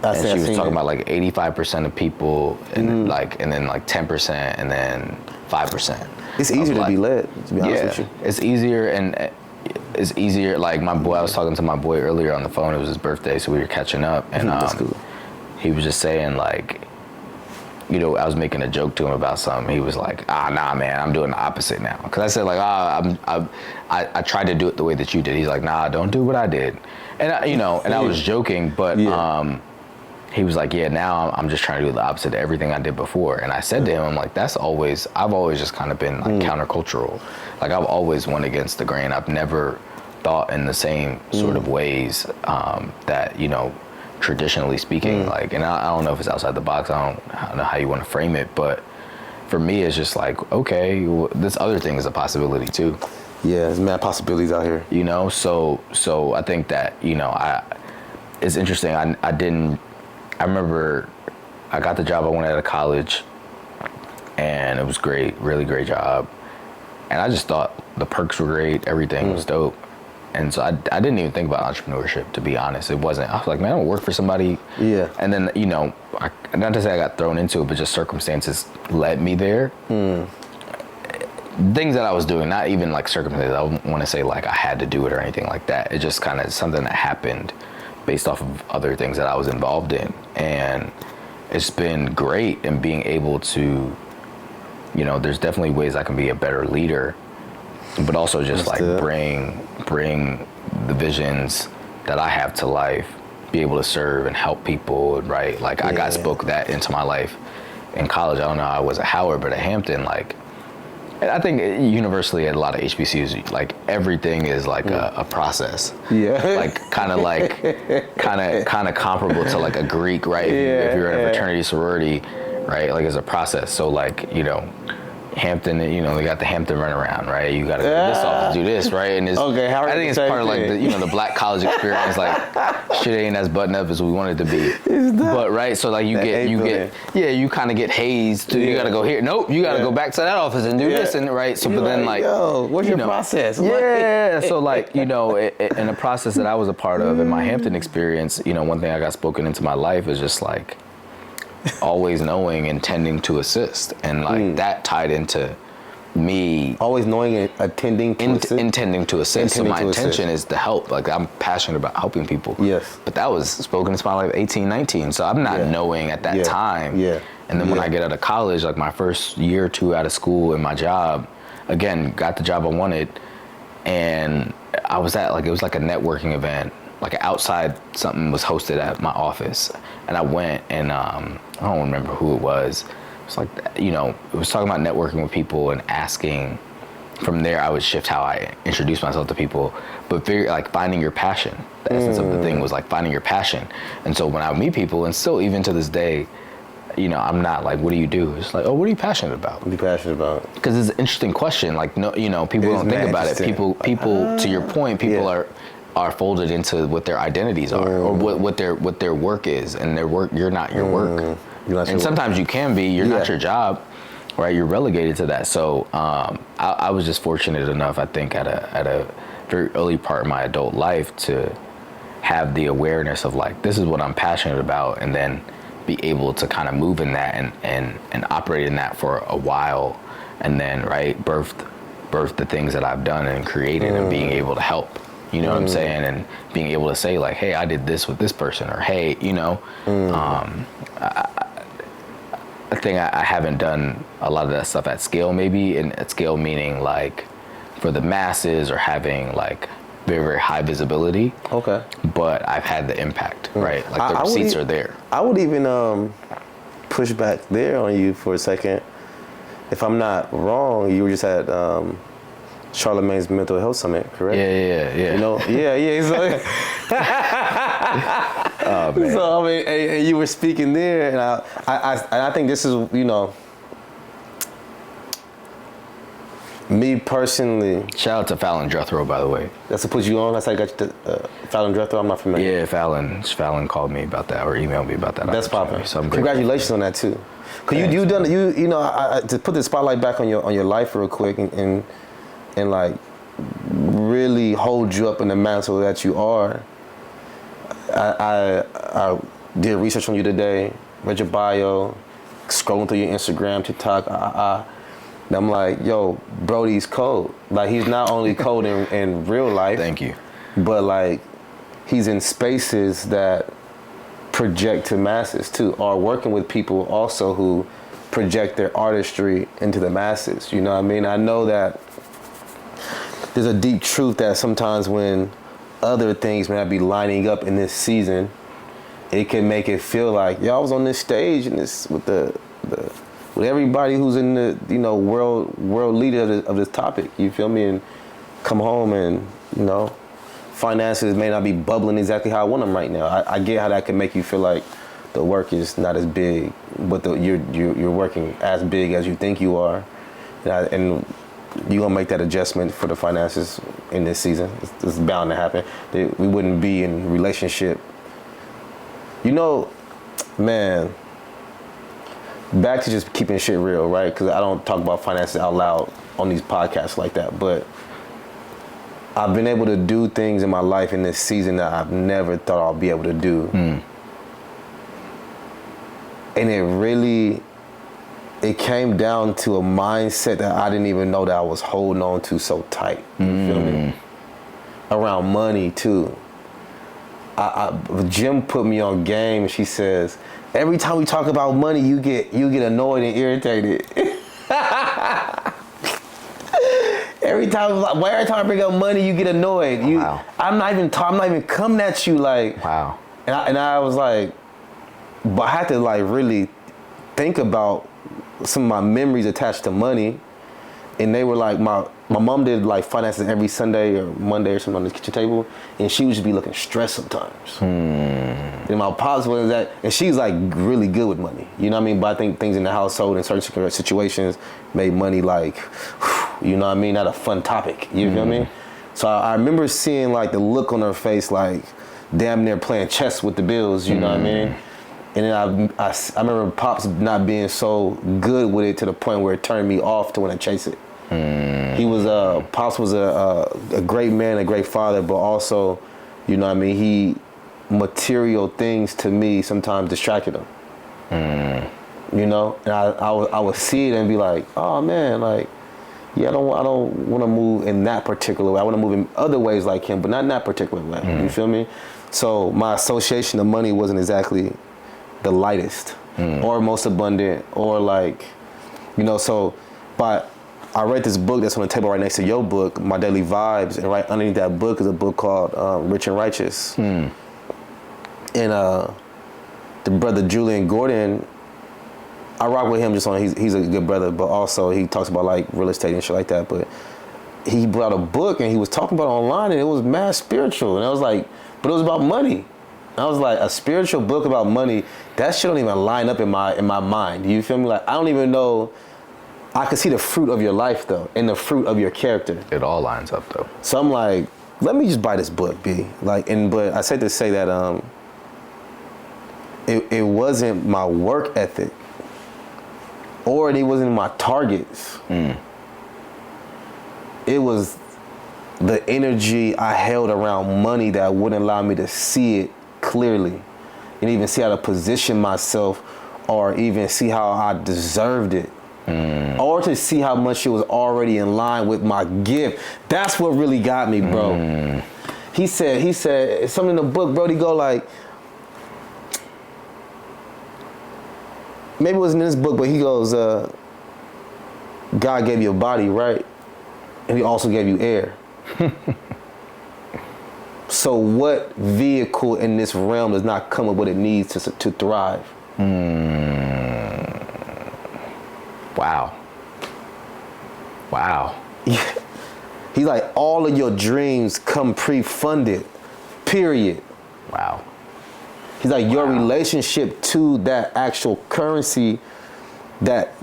And she was talking about like 85% of people, and and then like 10%, and then 5%. It's easier to be led. To be honest with you, it's easier, and it's easier. Like I was talking to my boy earlier on the phone. It was his birthday, so we were catching up, and that's cool. He was just saying like, I was making a joke to him about something. He was like, nah, man, I'm doing the opposite now. Because I said like, I tried to do it the way that you did. He's like, nah, don't do what I did, and I was joking, but he was like, yeah, now I'm just trying to do the opposite of everything I did before. And I said to him, I'm like, I've always just kind of been like countercultural. Like I've always went against the grain. I've never thought in the same sort of ways that, traditionally speaking, like, and I don't know if it's outside the box. I don't know how you want to frame it, but for me, it's just like, okay, this other thing is a possibility too. Yeah, there's mad possibilities out here. So I think that, it's interesting. I remember I got the job I wanted out of college, and it was great, really great job. And I just thought the perks were great, everything was dope. And so I didn't even think about entrepreneurship, to be honest. It wasn't, I was like, man, I don't work for somebody. Yeah. And then, not to say I got thrown into it, but just circumstances led me there. Things that I was doing, not even like circumstances, I wouldn't want to say like I had to do it or anything like that. It just kind of something that happened based off of other things that I was involved in. And it's been great in being able to, there's definitely ways I can be a better leader, but also just bring the visions that I have to life, be able to serve and help people, right? Like I spoke that into my life in college. I don't know how I was at Howard, but at Hampton, like, and I think universally at a lot of HBCUs, like everything is like a process. Yeah. Like kind of comparable to like a Greek, right? If you're in a fraternity sorority, right? Like it's a process. So like, Hampton, they got the Hampton runaround, right? You got to go to this office, do this, right? And Okay, I think it's part of like the black college experience. Like, shit ain't as buttoned up as we want it to be. But right, so like you kind of get hazed. You got to go here. Nope, you got to go back to that office and do this, and right. So, but then like, yo, what's your process? Yeah. So like, in the process that I was a part of in my Hampton experience, one thing I got spoken into my life is just like, always knowing and tending to assist, and like that tied into me always knowing and intending to assist. So my intention is to help. Like, I'm passionate about helping people. Yes. But that was spoken into my life 18, 19. So I'm not knowing at that time. Yeah. And then when I get out of college, like my first year or two out of school in my job, again, got the job I wanted, and I was at it was like a networking event. Like outside, something was hosted at my office, and I went, and I don't remember who it was. It's like, it was talking about networking with people and asking. From there, I would shift how I introduce myself to people, but like finding your passion. The essence of the thing was like finding your passion. And so when I meet people, and still even to this day, I'm not like, what do you do? It's like, oh, what are you passionate about? What are you passionate about? Because it's an interesting question. Like, no, people don't think about it. People, to your point, people are folded into what their identities are, or what their work is, and their work. You're not your work, and sometimes you can be. You're not your job, right? You're relegated to that. So I was just fortunate enough, I think, at a very early part of my adult life to have the awareness of like, this is what I'm passionate about, and then be able to kind of move in that and operate in that for a while, and then birth the things that I've done and created, and being able to help. You know what I'm saying? And being able to say like, hey, I did this with this person, or hey, I think I haven't done a lot of that stuff at scale, maybe, and at scale meaning like for the masses or having like very, very high visibility. Okay. But I've had the impact, right? Like the receipts are there. I would even push back there on you for a second. If I'm not wrong, you were just at Charlemagne's Mental Health Summit, correct? Yeah. So, oh, man. So I mean, and you were speaking there, and I think this is, me personally. Shout out to Fallon Jethro, by the way. That's to put you on. That's how I got you to Fallon Jethro. I'm not familiar. Yeah, Fallon called me about that, or emailed me about that. That's popping. So congratulations on that too. Cause you done to put the spotlight back on your life real quick and like really hold you up in the mantle that you are. I did research on you today, read your bio, scrolling through your Instagram, TikTok. And I'm like, yo, Brody's cold. Like, he's not only cold in real life. Thank you. But like, he's in spaces that project to masses too, or working with people also who project their artistry into the masses. You know what I mean? I know that there's a deep truth that sometimes when other things may not be lining up in this season, it can make it feel like, yo, I was on this stage and this with with everybody who's in the world leader of this topic. You feel me? And come home and finances may not be bubbling exactly how I want them right now. I get how that can make you feel like the work is not as big, but you're working as big as you think you are, and you're gonna make that adjustment for the finances in this season. It's bound to happen. We wouldn't be in relationship. Man, back to just keeping shit real, right? Because I don't talk about finances out loud on these podcasts like that, but I've been able to do things in my life in this season that I've never thought I'll be able to do. And it came down to a mindset that I didn't even know that I was holding on to so tight. You feel me? Around money too. Jim put me on game. She says, every time we talk about money, you get annoyed and irritated. Every time I bring up money, you get annoyed. Wow. I'm not even coming at you like. Wow. And I was like, but I had to like really think about some of my memories attached to money, and they were like my mom did like finances every Sunday or Monday or something on the kitchen table, and she would just be looking stressed sometimes. And my pops was that, and she's like really good with money, you know what I mean? But I think things in the household in certain situations made money like, you know what I mean, not a fun topic, you feel me? So I remember seeing like the look on her face, like damn near playing chess with the bills, you know what I mean? And then I remember Pops not being so good with it to the point where it turned me off to when I chase it. He was Pops was a great man, a great father, but also, you know what I mean, material things to me sometimes distracted him. You know, and I would see it and be like, oh man, like, yeah, I don't want to move in that particular way. I want to move in other ways like him, but not in that particular way. You feel me? So my association of money wasn't exactly the lightest or most abundant or like, you know, so, but I read this book that's on the table right next to your book, My Daily Vibes, and right underneath that book is a book called Rich and Righteous. And the brother Julian Gordon, I rock with him just on, he's a good brother, but also he talks about like real estate and shit like that. But he brought a book and he was talking about it online and it was mad spiritual. And I was like, but it was about money. And I was like, a spiritual book about money, that shit don't even line up in my mind. You feel me? Like, I don't even know. I could see the fruit of your life though, and the fruit of your character. It all lines up though. So I'm like, let me just buy this book, B. Like, but I said to say that it wasn't my work ethic, or it wasn't my targets. It was the energy I held around money that wouldn't allow me to see it clearly, and even see how to position myself, or even see how I deserved it. Or to see how much it was already in line with my gift. That's what really got me, bro. He said something in the book, bro. He go like, maybe it wasn't in this book, but he goes, God gave you a body, right? And he also gave you air. So what vehicle in this realm does not come with what it needs to thrive? Wow. Yeah. He's like, all of your dreams come pre-funded, period. Wow. He's like, your relationship to that actual currency, that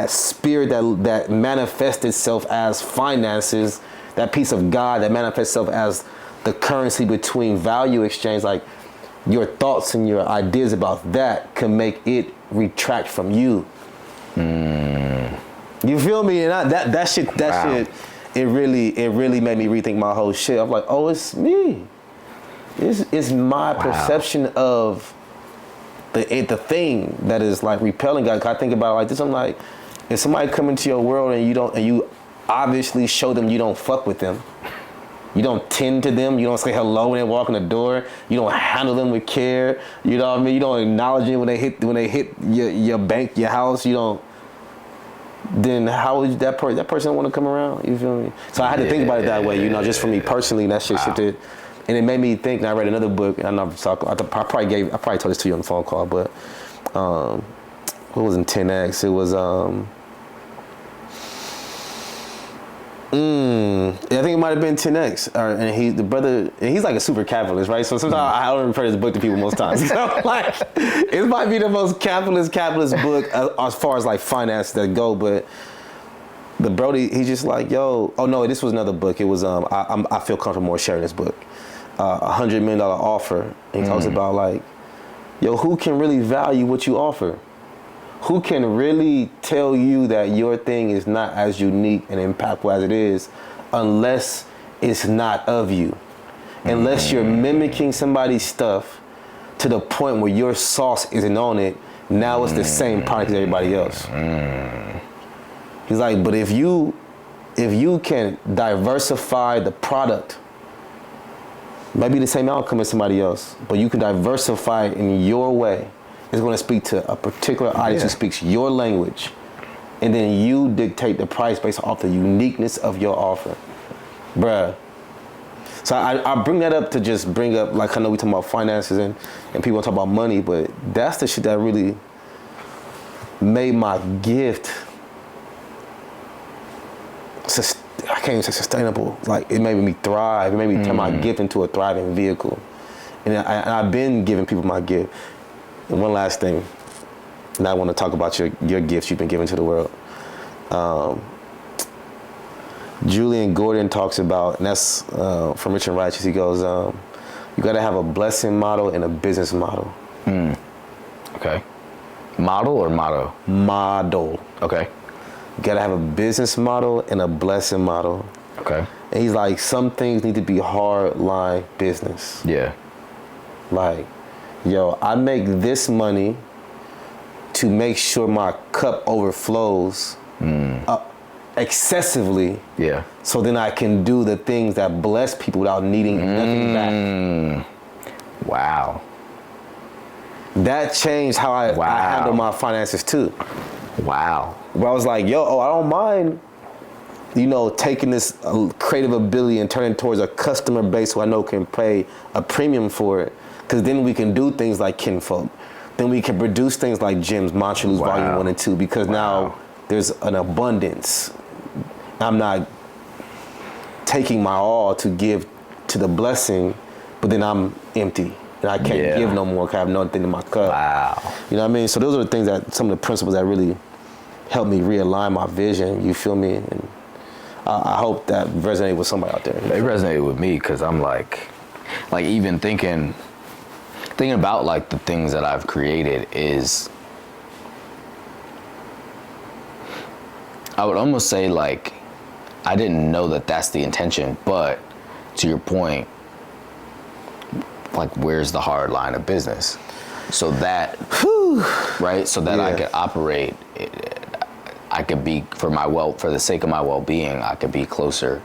spirit that manifests itself as finances, that piece of God that manifests itself as the currency between value exchange, like your thoughts and your ideas about that can make it retract from you. You feel me? And that shit, it really made me rethink my whole shit. I'm like, oh, it's me. It's my perception of the thing that is like repelling God. I think about it like this. I'm like, if somebody come into your world and you obviously show them you don't fuck with them, you don't tend to them, you don't say hello when they walk in the door, you don't handle them with care, you know what I mean? You don't acknowledge them when they hit your bank, your house, you don't. Then how would that person want to come around? You feel me? So I had to think about it that way, you know, just for me personally, that shit shifted. And it made me think, and I read another book, and I probably told this to you on the phone call, but it wasn't 10X, it was, I think it might have been 10X, and he's like a super capitalist, right? So sometimes I don't refer this book to people most times. So like, it might be the most capitalist book as far as like finance that go, but the Brody, he's just like, yo, oh no, this was another book. It was, I feel comfortable more sharing this book, $100 million offer. And he talks about like, yo, who can really value what you offer? Who can really tell you that your thing is not as unique and impactful as it is unless it's not of you? Unless you're mimicking somebody's stuff to the point where your sauce isn't on it, now it's the same product as everybody else. He's like, but if you can diversify the product, maybe the same outcome as somebody else, but you can diversify it in your way. It's going to speak to a particular audience who speaks your language, and then you dictate the price based off the uniqueness of your offer, bruh. So I bring that up to just bring up, like, I know we talking about finances and people talk about money, but that's the shit that really made my gift I can't even say sustainable. Like, it made me thrive. It made me turn my gift into a thriving vehicle. And I've been giving people my gift. And one last thing, and I want to talk about your gifts you've been giving to the world. Julian Gordon talks about, and that's from Rich and Righteous, he goes, you got to have a blessing model and a business model. Okay. Model or motto? Model. Okay. You got to have a business model and a blessing model. Okay. And he's like, some things need to be hard line business. Yeah. Like, yo, I make this money to make sure my cup overflows excessively. Yeah. So then I can do the things that bless people without needing nothing back. Wow. That changed how I handle my finances too. Wow. Where I was like, yo, I don't mind, taking this creative ability and turning towards a customer base who I know can pay a premium for it. Because then we can do things like Kinfolk. Then we can produce things like Jim's Mantra Lose Volume 1 and 2, because now there's an abundance. I'm not taking my all to give to the blessing, but then I'm empty. And I can't give no more because I have nothing in my cup. Wow. You know what I mean? So those are the things some of the principles that really helped me realign my vision. You feel me? And I hope that resonated with somebody out there. It resonated with me because I'm like even thinking about like the things that I've created is, I would almost say like, I didn't know that that's the intention, but to your point, like, where's the hard line of business? So that, right? So that I could operate, I could be, for the sake of my well-being, I could be closer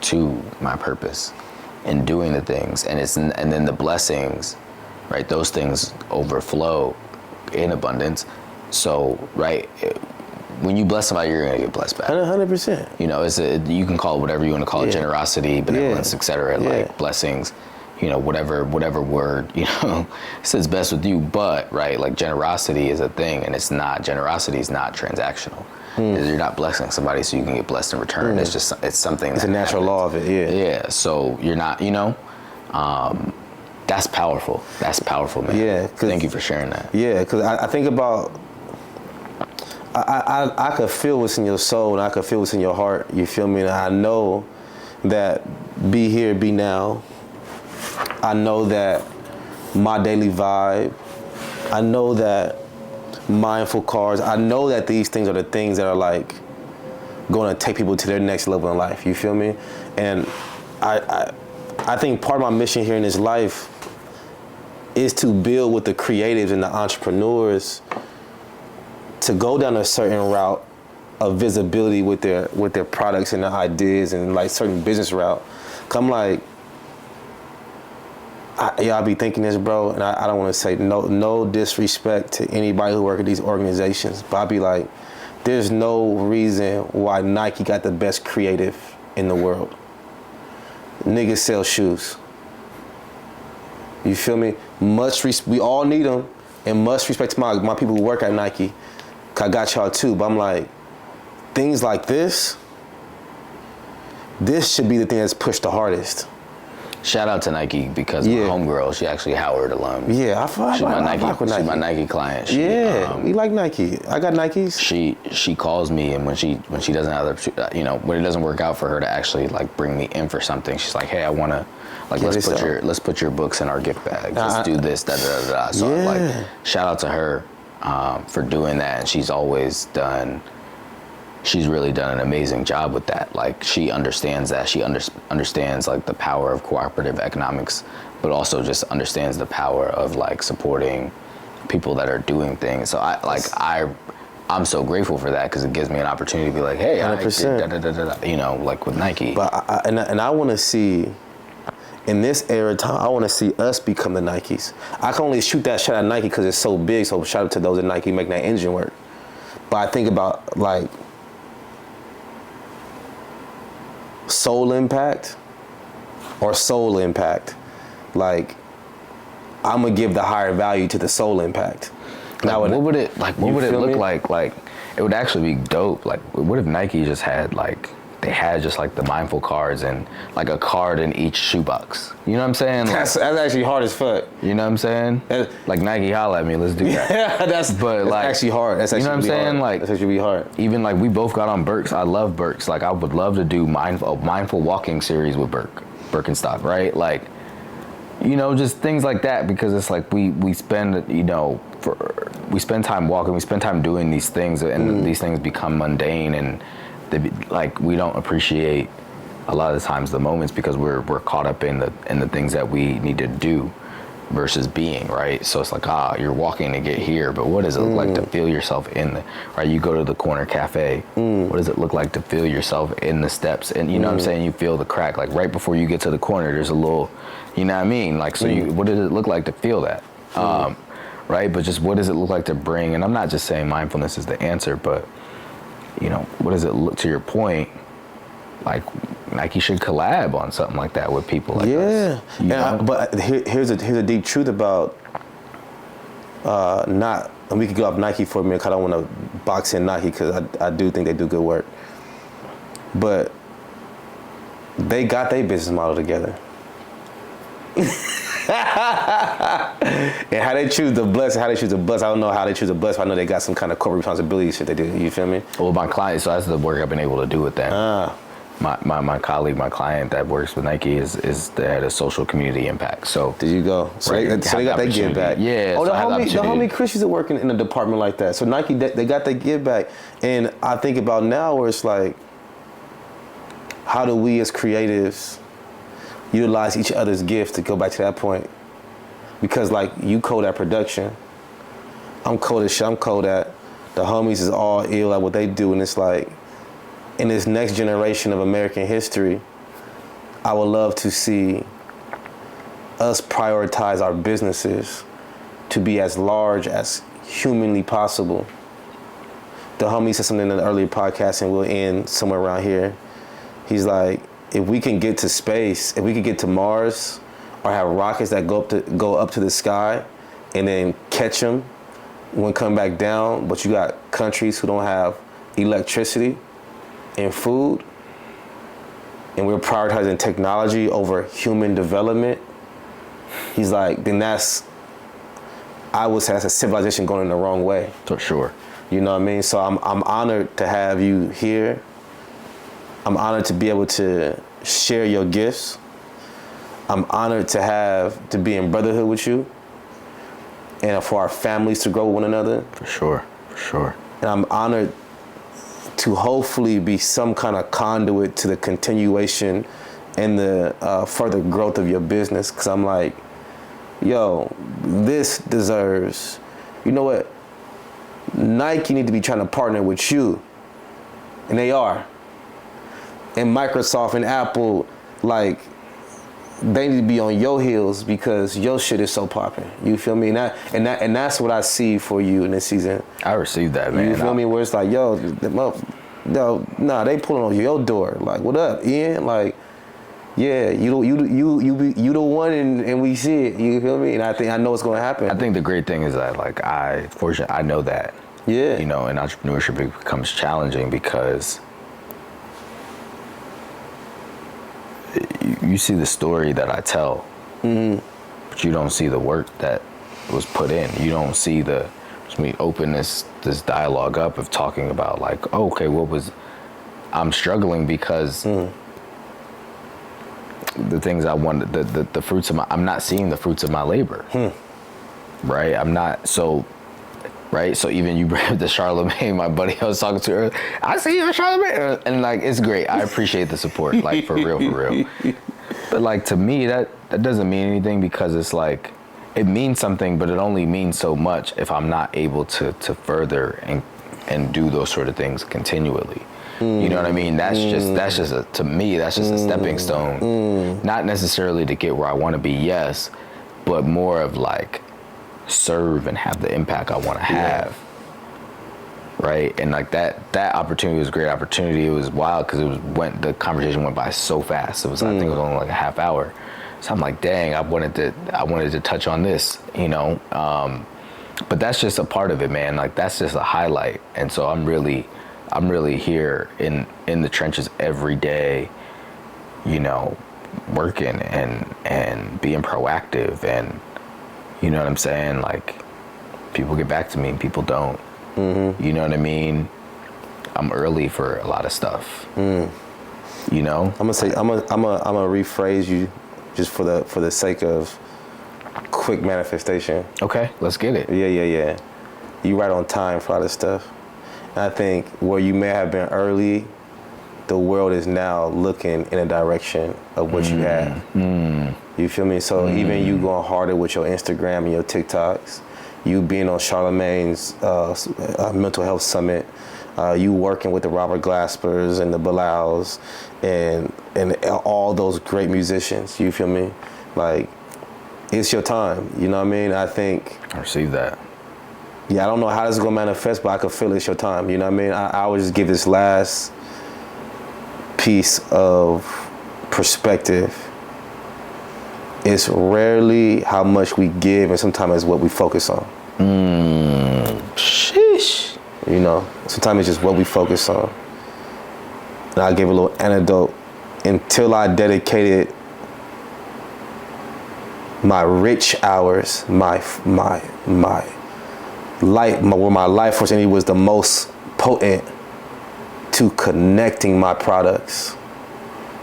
to my purpose in doing the things. And then the blessings, right? Those things overflow in abundance. So, right, when you bless somebody, you're gonna get blessed back. 100%. You can call it whatever you want to call it, generosity, benevolence, etc. Like blessings, whatever word, says best with you. But right, like generosity is a thing, and generosity is not transactional. You're not blessing somebody so you can get blessed in return. It's something. It's a natural law of it. Yeah. Yeah. So you're not, that's powerful. That's powerful, man. Yeah. Thank you for sharing that. Yeah, because I think about, I could feel what's in your soul, and I could feel what's in your heart. You feel me? And I know that be here, be now. I know that my daily vibe. I know that mindful cars. I know that these things are the things that are like going to take people to their next level in life. You feel me? And I think part of my mission here in this life is to build with the creatives and the entrepreneurs to go down a certain route of visibility with their products and their ideas, and like certain business route. I'm like, I be thinking this, bro, and I don't want to say no disrespect to anybody who work at these organizations, but I be like, there's no reason why Nike got the best creative in the world. Niggas sell shoes. You feel me? We all need them, and much respect to my people who work at Nike. I got y'all too, but I'm like, things like this should be the thing that's pushed the hardest. Shout out to Nike, because my homegirl, she actually Howard alum. Yeah, she's my Nike client. We like Nike. I got Nikes. She calls me, and when she doesn't have when it doesn't work out for her to actually like bring me in for something, she's like, hey, I want to like let's put your books in our gift bag. Let's do this, da da da da. So like, shout out to her for doing that, and she's really done an amazing job with that. Like, she understands that. She understands like the power of cooperative economics, but also just understands the power of like supporting people that are doing things. So I'm so grateful for that, because it gives me an opportunity to be like, hey, 100%. Like with Nike. But I want to see, in this era time, I want to see us become the Nikes. I can only shoot that shot at Nike because it's so big. So shout out to those at Nike making that engine work. But I think about like soul impact or soul impact. Like, I'm gonna give the higher value to the soul impact. Like, what would it look like? Like, it would actually be dope. Like, what if Nike just had like, they had just like the mindful cards and like a card in each shoebox. You know what I'm saying? Like, That's actually hard as fuck. you know what I'm saying? Like Nike, holla at me, let's do that. Yeah, that's like, actually hard. That's actually you know what I'm really saying? hard. Like, that's actually really hard. Even like we both got on Birks. I love Birks. Like I would love to do mindful walking series with Birkenstock, right? Like, you know, just things like that, because it's like we spend, you know, we spend time walking, we spend time doing these things, and these things become mundane, and like we don't appreciate a lot of the times the moments because we're caught up in the things that we need to do versus being, right? So it's like, you're walking to get here, but what does it look like to feel yourself in the, right? You go to the corner cafe, what does it look like to feel yourself in the steps? And you know what I'm saying? You feel the crack, like right before you get to the corner, there's a little, you know what I mean? Like, so what does it look like to feel that? Right? But just what does it look like to bring, and I'm not just saying mindfulness is the answer, but you know, what does it look, to your point, like Nike should collab on something like that with people like us. Yeah. But here's a deep truth about not, and we could go off Nike for a minute, because I don't want to box in Nike, because I do think they do good work. But they got their business model together. And how they choose to bless, I don't know how they choose to bless, but I know they got some kind of corporate responsibility shit they do. You feel me? Well, my client, so that's the work I've been able to do with them. My colleague, my client that works with Nike is the head of social community impact. So there you go. So, right, they got their give back. Yeah. Oh, so the homie Chris used to work in a department like that. So Nike, they got their give back. And I think about now where it's like, how do we as creatives utilize each other's gifts, to go back to that point? Because like, you code at production, I'm code at shit, I'm code at, the homies is all ill at what they do, and it's like, in this next generation of American history, I would love to see us prioritize our businesses to be as large as humanly possible. The homie said something in the earlier podcast, and we'll end somewhere around here. He's like, if we can get to space, if we could get to Mars, or have rockets that go up to the sky and then catch them when come back down, but you got countries who don't have electricity and food, and we're prioritizing technology over human development, he's like, then I would say that's a civilization going in the wrong way. For sure. You know what I mean? So I'm honored to have you here. I'm honored to be able to share your gifts. I'm honored to be in brotherhood with you, and for our families to grow with one another. For sure. And I'm honored to hopefully be some kind of conduit to the continuation and the further growth of your business. Because I'm like, yo, this deserves, you know what? Nike need to be trying to partner with you. And they are. And Microsoft and Apple, like, they need to be on your heels, because your shit is so popping. You feel me? And that's what I see for you in this season. I received that, man. You feel me? Where it's like, they pulling on your door. Like, what up, Ian? Like, yeah, you the one, and we see it. You feel me? And I know it's gonna happen. I think the great thing is that, like, I know that. Yeah. You know, and entrepreneurship becomes challenging because you see the story that I tell, but you don't see the work that was put in. You don't see we open this dialogue up of talking about, like, oh, okay, I'm struggling because the things I wanted, the fruits of I'm not seeing the fruits of my labor. Right? I'm not, right? So even you bring up the Charlemagne, my buddy I was talking to earlier, I see you, Charlemagne, and like, it's great. I appreciate the support, like, for real. But like, to me, that doesn't mean anything, because it's like, it means something, but it only means so much if I'm not able to further and do those sort of things continually. You know what I mean? That's just to me, that's just a stepping stone. Not necessarily to get where I want to be, yes, but more of like, serve and have the impact I want to have. Right? And like that opportunity was a great opportunity. It was wild because the conversation went by so fast. It was, I think it was only like a half hour. So I'm like, dang, I wanted to touch on this, you know. But that's just a part of it, man. Like, that's just a highlight. And so I'm really I'm really here in the trenches every day, you know, working and being proactive, and you know what I'm saying? Like, people get back to me and people don't. You know what I mean? I'm early for a lot of stuff. You know? I'm gonna rephrase you just for the sake of quick manifestation. Okay, let's get it. Yeah. You right on time for all this stuff. And I think where you may have been early, the world is now looking in a direction of what you have. You feel me? So even you going harder with your Instagram and your TikToks, you being on Charlemagne's mental health summit, you working with the Robert Glaspers and the Bilals and all those great musicians, you feel me? Like, it's your time, you know what I mean? I think... I received that. Yeah, I don't know how this is going to manifest, but I can feel it's your time, you know what I mean? I would just give this last piece of perspective. It's rarely how much we give, and sometimes it's what we focus on. Sheesh. You know, sometimes it's just what we focus on. And I'll give a little anecdote. Until I dedicated my rich hours, my life, where my life force energy was the most potent, to connecting my products,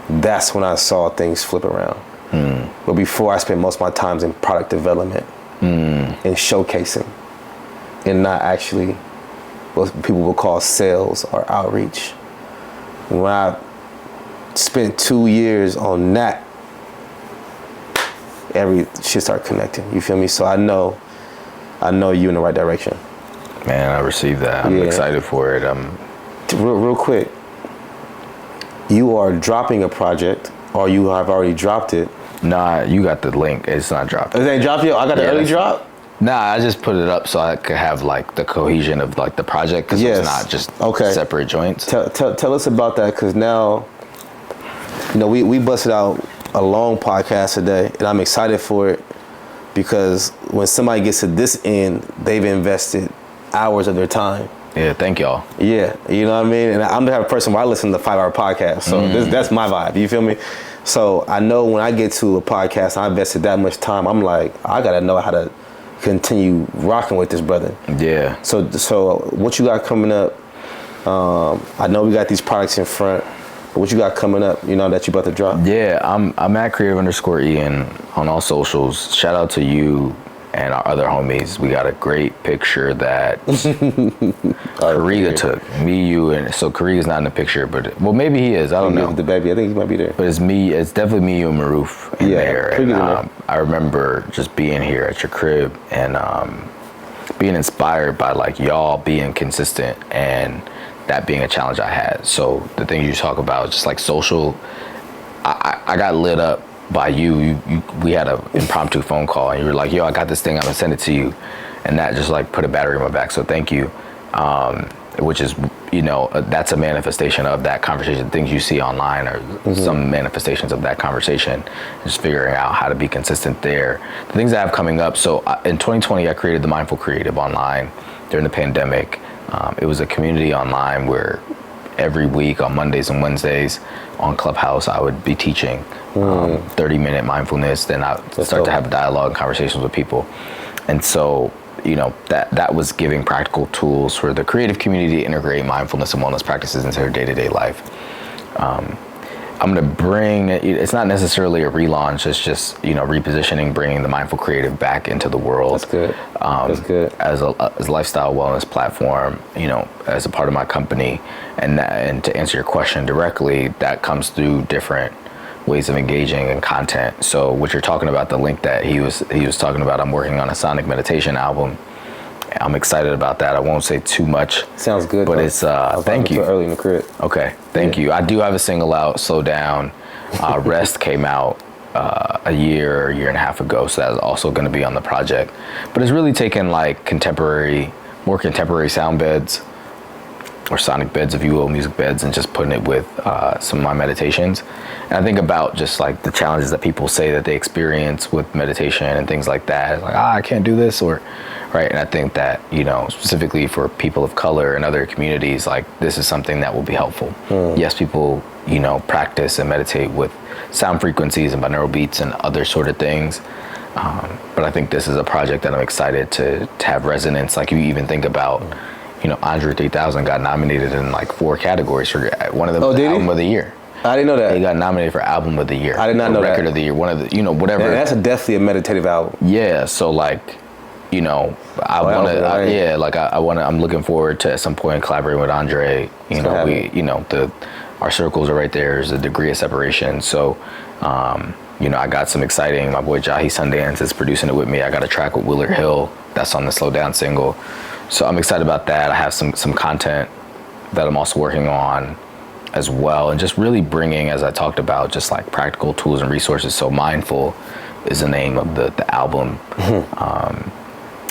that's when I saw things flip around. But before, I spent most of my times in product development and showcasing, and not actually what people would call sales or outreach. When I spent 2 years on that, every shit started connecting. You feel me? So I know you in the right direction. Man, I received that. I'm excited for it. Real quick, you are dropping a project, or you have already dropped it. Nah, you got the link. It's not dropped. It ain't dropped yet? I got the early drop? Nah, I just put it up so I could have like the cohesion of like the project, because it's not just separate joints. Tell us about that, because now, you know, we busted out a long podcast today, and I'm excited for it, because when somebody gets to this end, they've invested hours of their time. Yeah, thank y'all. Yeah, you know what I mean? And I'm the type of person where I listen to 5-hour podcasts, so that's my vibe, you feel me? So I know when I get to a podcast, I invested that much time, I'm like, I gotta know how to continue rocking with this brother. Yeah. So what you got coming up? I know we got these products in front. What you got coming up, you know, that you about to drop? Yeah, I'm at creative_Ian on all socials. Shout out to you and our other homies. We got a great picture that Kariga took. Me, you, and so Kariga's not in the picture, but well, maybe he is. I don't know. The baby, I think he might be there. But it's me. It's definitely me, you, and Maroof in there. And I remember just being here at your crib and being inspired by like y'all being consistent and that being a challenge I had. So the things you talk about, just like social, I got lit up by you. We had an impromptu phone call and you were like, yo, I got this thing, I'm gonna send it to you. And that just like put a battery in my back. So thank you. Which is, you know, that's a manifestation of that conversation. Things you see online are some manifestations of that conversation. Just figuring out how to be consistent there. The things I have coming up. So in 2020, I created the Mindful Creative online during the pandemic. It was a community online where every week on Mondays and Wednesdays on Clubhouse, I would be teaching 30-minute mindfulness. Then I start to have dialogue and conversations with people. And so, you know, that was giving practical tools for the creative community to integrate mindfulness and wellness practices into their day-to-day life. I'm going to bring, it's not necessarily a relaunch, it's just, you know, repositioning, bringing the Mindful Creative back into the world. That's good. That's good. As a lifestyle wellness platform, you know, as a part of my company. And to answer your question directly, that comes through different ways of engaging in content. So what you're talking about, the link that he was talking about, I'm working on a sonic meditation album. I'm excited about that. I won't say too much. Sounds good. But it's thank you. Early in the crib. Okay, thank you. I do have a single out, Slow Down. Rest came out a year and a half ago, so that's also going to be on the project. But it's really taken like more contemporary sound beds, or sonic beds, if you will, music beds, and just putting it with some of my meditations. And I think about just like the challenges that people say that they experience with meditation and things like that. It's like, I can't do this, or right? And I think that, you know, specifically for people of color and other communities, like this is something that will be helpful. Yes, people, you know, practice and meditate with sound frequencies and binaural beats and other sort of things. But I think this is a project that I'm excited to have resonance. Like you even think about, you know, Andre 3000 got nominated in like 4 categories for one of them, album of the year. I didn't know that. He got nominated for album of the year. I did not know that. Record of the year, one of the, you know, whatever. That's definitely a meditative album. Yeah, so like, you know, I'm looking forward to at some point collaborating with Andre. You know, our circles are right there. There's a degree of separation. So, you know, I got some exciting. My boy Jahi Sundance is producing it with me. I got a track with Willard Hill that's on the Slow Down single. So I'm excited about that. I have some content that I'm also working on as well, and just really bringing, as I talked about, just like practical tools and resources. So Mindful is the name of the album.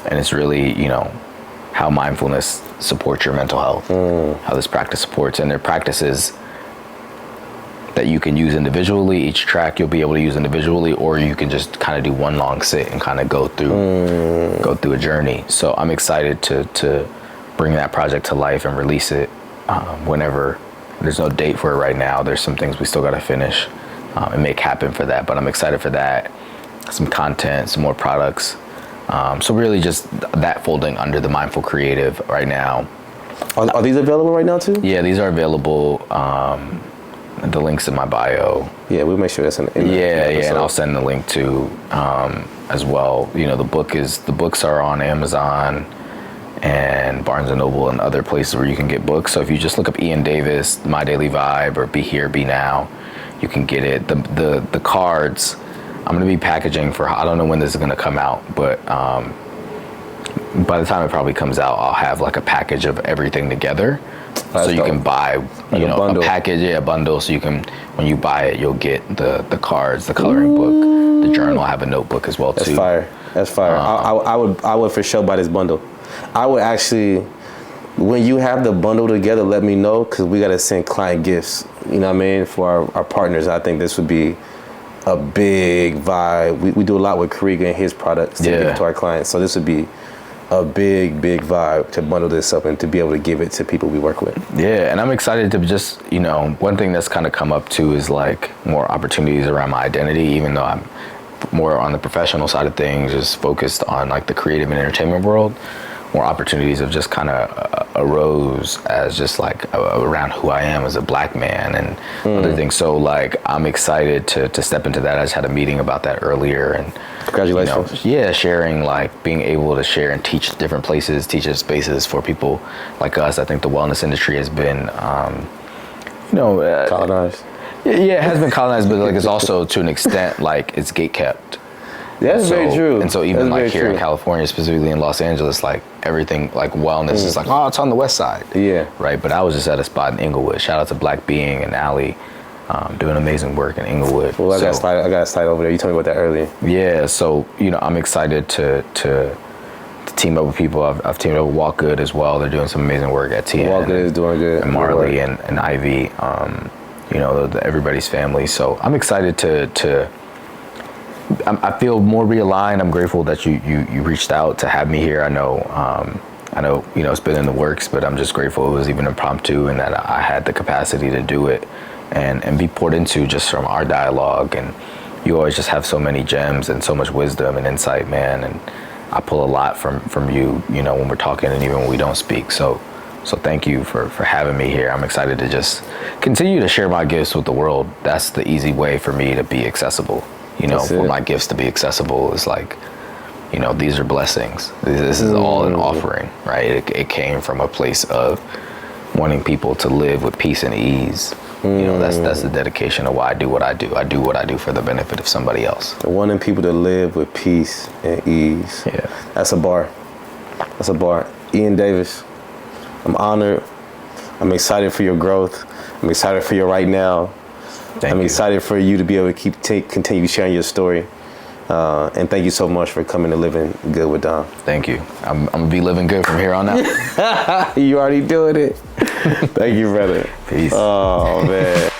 And it's really, you know, how mindfulness supports your mental health, how this practice supports, and they're practices that you can use individually. Each track you'll be able to use individually, or you can just kind of do one long sit and kind of go through a journey. So I'm excited to bring that project to life and release it whenever. There's no date for it right now. There's some things we still got to finish and make happen for that, but I'm excited for that. Some content, some more products. So really just that folding under the Mindful Creative right now. Are these available right now too? Yeah, these are available. The link's in my bio. Yeah, we'll make sure that's in the and I'll send the link to as well. You know, the books are on Amazon and Barnes and Noble and other places where you can get books. So if you just look up Ian Davis, My Daily Vibe, or Be Here, Be Now, you can get it. The cards, I'm gonna be packaging for, I don't know when this is gonna come out, but by the time it probably comes out, I'll have like a package of everything together. So you can buy, you know, a package, a bundle. So you can, when you buy it, you'll get the cards, the coloring book, the journal. I have a notebook as well too. That's fire. I would for sure buy this bundle. I would actually, when you have the bundle together, let me know, because we got to send client gifts, you know what I mean, for our partners. I think this would be a big vibe. We do a lot with Kariga and his products to give to our clients. So this would be a big vibe to bundle this up and to be able to give it to people we work with. Yeah, and I'm excited to just, you know, one thing that's kind of come up too is like more opportunities around my identity, even though I'm more on the professional side of things, just focused on like the creative and entertainment world. More opportunities have just kind of arose as just like around who I am as a black man and other things. So like I'm excited to step into that. I just had a meeting about that earlier, and congratulations. You know, sharing, like being able to share and teach different places, teach spaces for people like us. I think the wellness industry has been, colonized. Yeah, it has been colonized, but like it's also to an extent like it's gate kept. That's very true. And so even like here in California, specifically in Los Angeles, like everything like wellness is like, oh, it's on the west side. Yeah. Right. But I was just at a spot in Inglewood. Shout out to Black Being and Allie, doing amazing work in Inglewood. Well, I got a slide over there. You told me about that earlier. Yeah. So, you know, I'm excited to team up with people. I've teamed up with Walk Good as well. They're doing some amazing work at TN. Walk Good is doing good. And Marley and Ivy, you know, everybody's family. So I'm excited to I feel more realigned. I'm grateful that you reached out to have me here. I know, you know, it's been in the works, but I'm just grateful it was even impromptu and that I had the capacity to do it and be poured into just from our dialogue. And you always just have so many gems and so much wisdom and insight, man. And I pull a lot from you, you know, when we're talking and even when we don't speak. So thank you for having me here. I'm excited to just continue to share my gifts with the world. That's the easy way for me to be accessible. You know, for my gifts to be accessible is like, you know, these are blessings. This is all an offering, right? It came from a place of wanting people to live with peace and ease. You know, that's the dedication of why I do what I do. I do what I do for the benefit of somebody else. Wanting people to live with peace and ease. Yeah. That's a bar. That's a bar. Ian Davis, I'm honored. I'm excited for your growth. I'm excited for your right now. I'm excited for you to be able to continue sharing your story. And thank you so much for coming to Living Good with Dom. Thank you. I'm going to be living good from here on out. You already doing it. Thank you, brother. Peace. Oh, man.